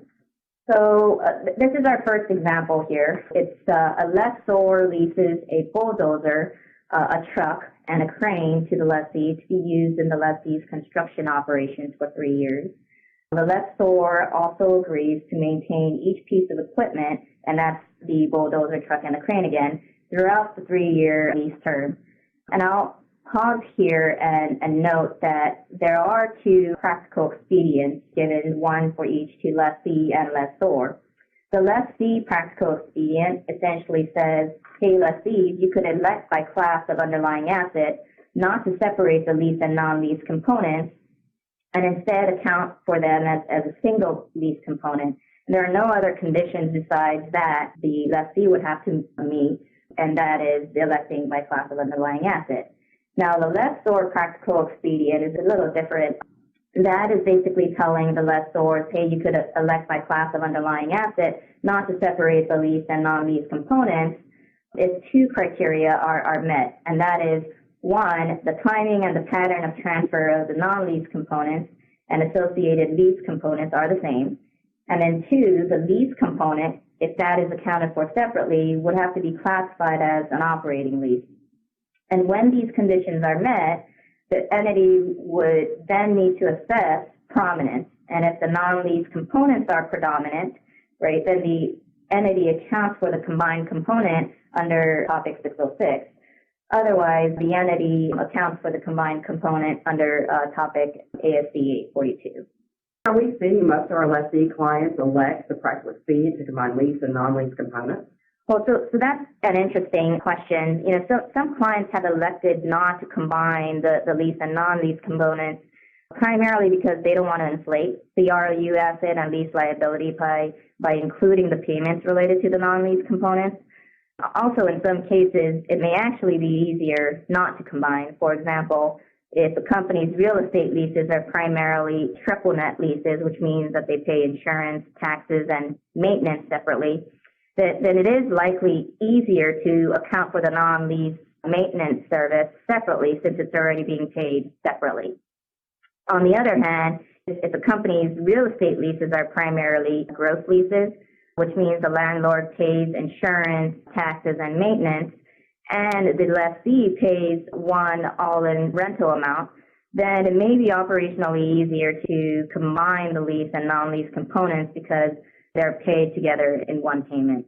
So this is our first example here. It's a lessor leases a bulldozer, a truck, and a crane to the lessee to be used in the lessee's construction operations for 3 years. The lessor also agrees to maintain each piece of equipment, and that's the bulldozer, truck, and the crane again, throughout the 3-year lease term. And I'll pause here and note that there are 2 practical expedients given, one for each to lessee and lessor. The lessee practical expedient essentially says, hey, lessees, you could elect by class of underlying asset not to separate the lease and non-lease components and instead account for them as a single lease component. And there are no other conditions besides that the lessee would have to meet, and that is the electing by class of underlying asset. Now, the lessor practical expedient is a little different. That is basically telling the lessors, hey, you could elect by class of underlying asset not to separate the lease and non-lease components if 2 criteria are met, and that is, 1, the timing and the pattern of transfer of the non-lease components and associated lease components are the same, and then 2, the lease component, if that is accounted for separately, would have to be classified as an operating lease. And when these conditions are met, the entity would then need to assess prominence. And if the non-lease components are predominant, right, then the entity accounts for the combined component under Topic 606. Otherwise, the entity accounts for the combined component under Topic ASC 842. Are we seeing most of our lessee clients elect the practical expedient to combine lease and non-lease components? Well, so that's an interesting question. So some clients have elected not to combine the lease and non-lease components, primarily because they don't want to inflate the ROU asset and lease liability by including the payments related to the non-lease components. Also, in some cases, it may actually be easier not to combine. For example, if the company's real estate leases are primarily triple net leases, which means that they pay insurance, taxes, and maintenance separately, then it is likely easier to account for the non-lease maintenance service separately since it's already being paid separately. On the other hand, if a company's real estate leases are primarily gross leases, which means the landlord pays insurance, taxes, and maintenance, and the lessee pays one all-in rental amount, then it may be operationally easier to combine the lease and non-lease components because they're paid together in one payment.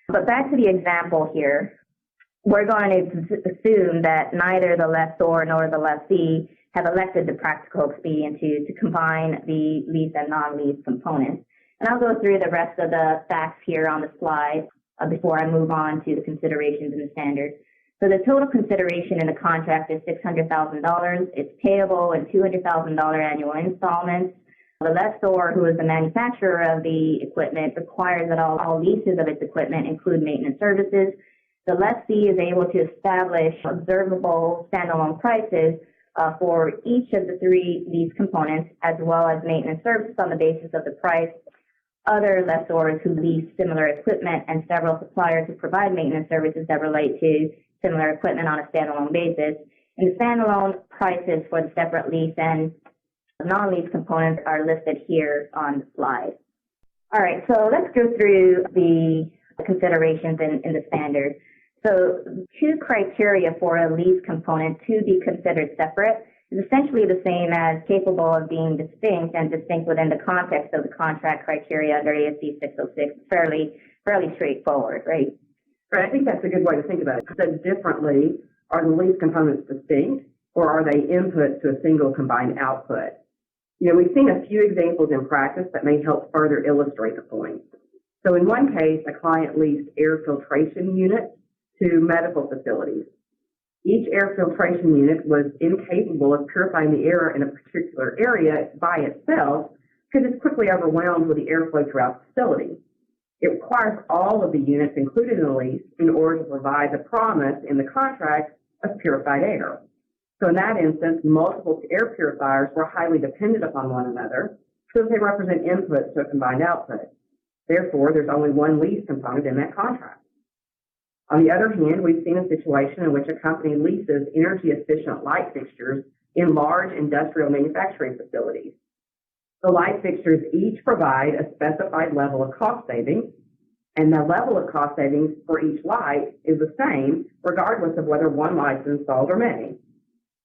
But back to the example here, we're going to assume that neither the lessor nor the lessee have elected the practical expedient to combine the lease and non-lease components. And I'll go through the rest of the facts here on the slide before I move on to the considerations in the standard. So the total consideration in the contract is $600,000. It's payable in $200,000 annual installments. The lessor, who is the manufacturer of the equipment, requires that all leases of its equipment include maintenance services. The lessee is able to establish observable standalone prices for each of the three lease components, as well as maintenance services on the basis of the price. Other lessors who lease similar equipment and several suppliers who provide maintenance services that relate to similar equipment on a standalone basis. And the standalone prices for the separate lease and non-lease components are listed here on the slide. All right, so let's go through the considerations in the standard. So two criteria for a lease component to be considered separate is essentially the same as capable of being distinct and distinct within the context of the contract criteria under ASC 606. Fairly straightforward, right? Right, I think that's a good way to think about it. Said differently, are the lease components distinct, or are they inputs to a single combined output? You know, we've seen a few examples in practice that may help further illustrate the point. So in one case, a client leased air filtration units to medical facilities. Each air filtration unit was incapable of purifying the air in a particular area by itself because it's quickly overwhelmed with the airflow throughout the facility. It requires all of the units included in the lease in order to provide the promise in the contract of purified air. So in that instance, multiple air purifiers were highly dependent upon one another, so they represent inputs to a combined output. Therefore, there's only one lease component in that contract. On the other hand, we've seen a situation in which a company leases energy-efficient light fixtures in large industrial manufacturing facilities. The light fixtures each provide a specified level of cost savings, and the level of cost savings for each light is the same regardless of whether one light is installed or many.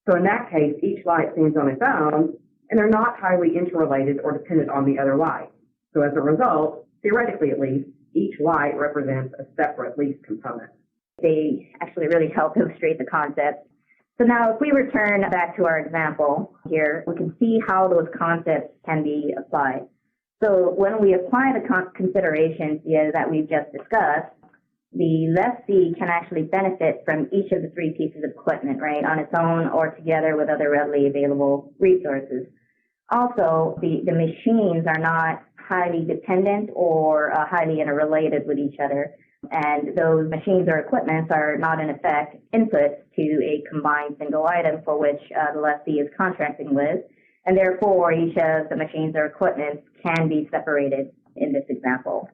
So in that case, each light stands on its own, and they're not highly interrelated or dependent on the other light. So as a result, theoretically at least, each light represents a separate lease component. They actually really help illustrate the concept. So now if we return back to our example here, we can see how those concepts can be applied. So when we apply the considerations that we've just discussed, the lessee can actually benefit from each of the three pieces of equipment, right, on its own or together with other readily available resources. Also, the machines are not highly dependent or highly interrelated with each other, and those machines or equipments are not in effect inputs to a combined single item for which the lessee is contracting with, and therefore each of the machines or equipment can be separated in this example.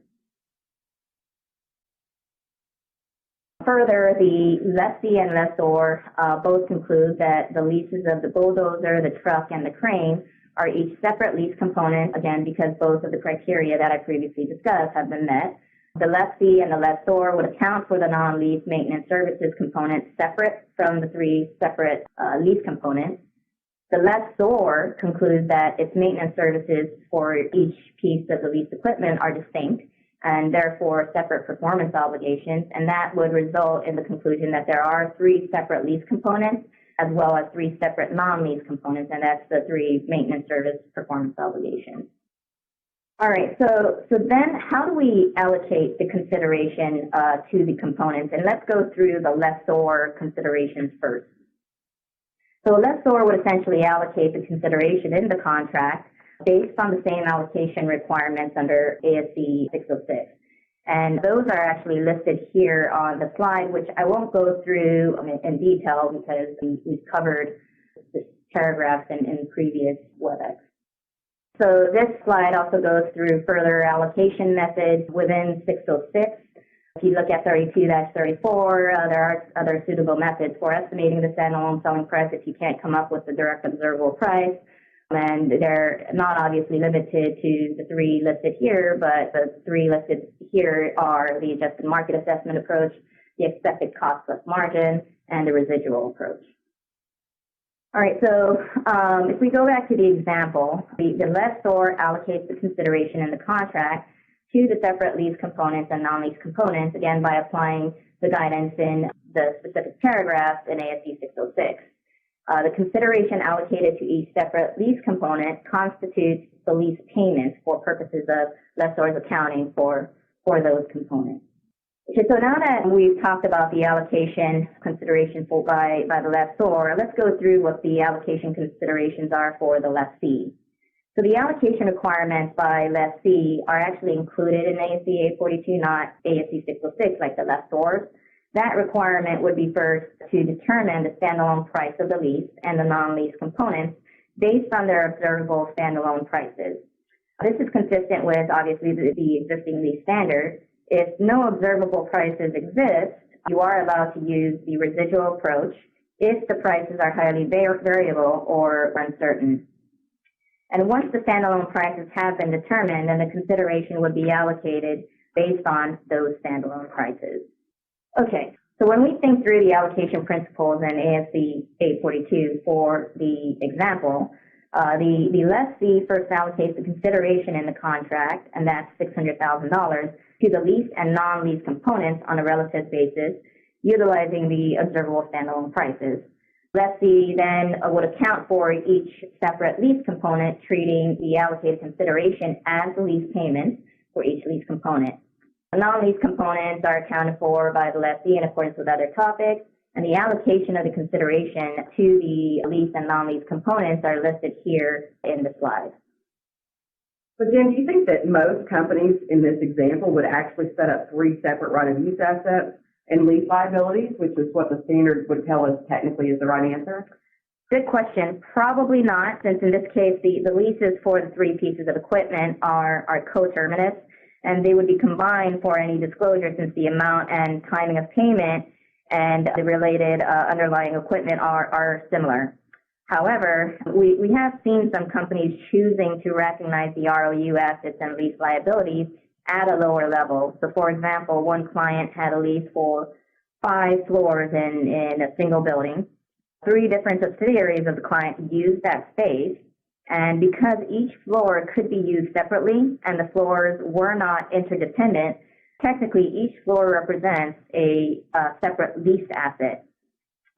Further, the lessee and lessor both conclude that the leases of the bulldozer, the truck, and the crane are each separate lease component, again, because both of the criteria that I previously discussed have been met. The lessee and the lessor would account for the non-lease maintenance services component separate from the three separate lease components. The lessor concludes that its maintenance services for each piece of the lease equipment are distinct and therefore separate performance obligations, and that would result in the conclusion that there are three separate lease components as well as three separate non-lease components, and that's the three maintenance service performance obligations. All right, so then how do we allocate the consideration to the components? And let's go through the lessor considerations first. So a lessor would essentially allocate the consideration in the contract based on the same allocation requirements under ASC 606. And those are actually listed here on the slide, which I won't go through in detail because we've covered this paragraphs in previous WebEx. So this slide also goes through further allocation methods within 606. If you look at 32-34, there are other suitable methods for estimating the standalone selling price if you can't come up with the direct observable price. And they're not obviously limited to the three listed here, but the three listed here are the adjusted market assessment approach, the expected cost plus margin, and the residual approach. All right, so if we go back to the example, the lessor allocates the consideration in the contract to the separate lease components and non-lease components, again, by applying the guidance in the specific paragraph in ASC 606. The consideration allocated to each separate lease component constitutes the lease payments for purposes of lessor's accounting for those components. Okay, so now that we've talked about the allocation consideration by the lessor, let's go through what the allocation considerations are for the lessee. So the allocation requirements by lessee are actually included in ASC 842, not ASC 606 like the lessor's. That requirement would be first to determine the standalone price of the lease and the non-lease components based on their observable standalone prices. This is consistent with, obviously, the existing lease standard. If no observable prices exist, you are allowed to use the residual approach if the prices are highly variable or uncertain. And once the standalone prices have been determined, then the consideration would be allocated based on those standalone prices. Okay, so when we think through the allocation principles in ASC 842 for the example, the lessee first allocates the consideration in the contract, and that's $600,000, to the lease and non-lease components on a relative basis, utilizing the observable standalone prices. Lessee then would account for each separate lease component, treating the allocated consideration as the lease payments for each lease component. The non-lease components are accounted for by the lessee in accordance with other topics, and the allocation of the consideration to the lease and non-lease components are listed here in the slide. So Jen, do you think that most companies in this example would actually set up 3 separate right-of-use assets and lease liabilities, which is what the standard would tell us technically is the right answer? Good question. Probably not, since in this case the leases for the 3 pieces of equipment are coterminous, and they would be combined for any disclosure since the amount and timing of payment and the related underlying equipment are similar. However, we have seen some companies choosing to recognize the ROU assets and lease liabilities at a lower level. So, for example, one client had a lease for 5 floors in a single building. 3 different subsidiaries of the client used that space, and because each floor could be used separately and the floors were not interdependent, technically each floor represents a separate leased asset.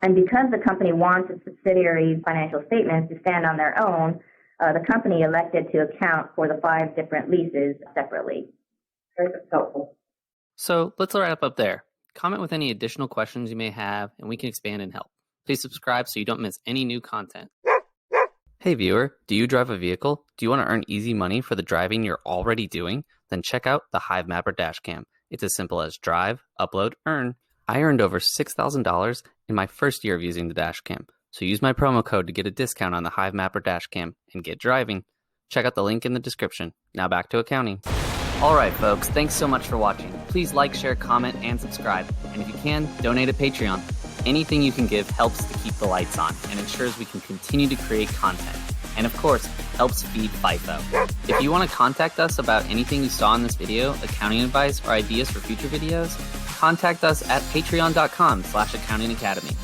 And because the company wants its subsidiaries' financial statements to stand on their own, the company elected to account for the 5 different leases separately. That's helpful. So let's wrap up there. Comment with any additional questions you may have, and we can expand and help. Please subscribe so you don't miss any new content. Hey viewer, do you drive a vehicle? Do you want to earn easy money for the driving you're already doing? Then check out the Hivemapper Dashcam. It's as simple as drive, upload, earn. I earned over $6,000 in my first year of using the Dashcam. So use my promo code to get a discount on the Hivemapper Dashcam and get driving. Check out the link in the description. Now back to accounting. Alright folks, thanks so much for watching. Please like, share, comment, and subscribe. And if you can, donate at Patreon. Anything you can give helps to keep the lights on and ensures we can continue to create content. And of course, helps feed FIFO. If you want to contact us about anything you saw in this video, accounting advice, or ideas for future videos, contact us at patreon.com/accountingacademy.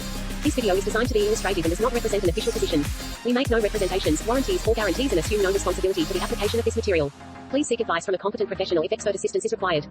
This video is designed to be illustrative and does not represent an official position. We make no representations, warranties, or guarantees and assume no responsibility for the application of this material. Please seek advice from a competent professional if expert assistance is required.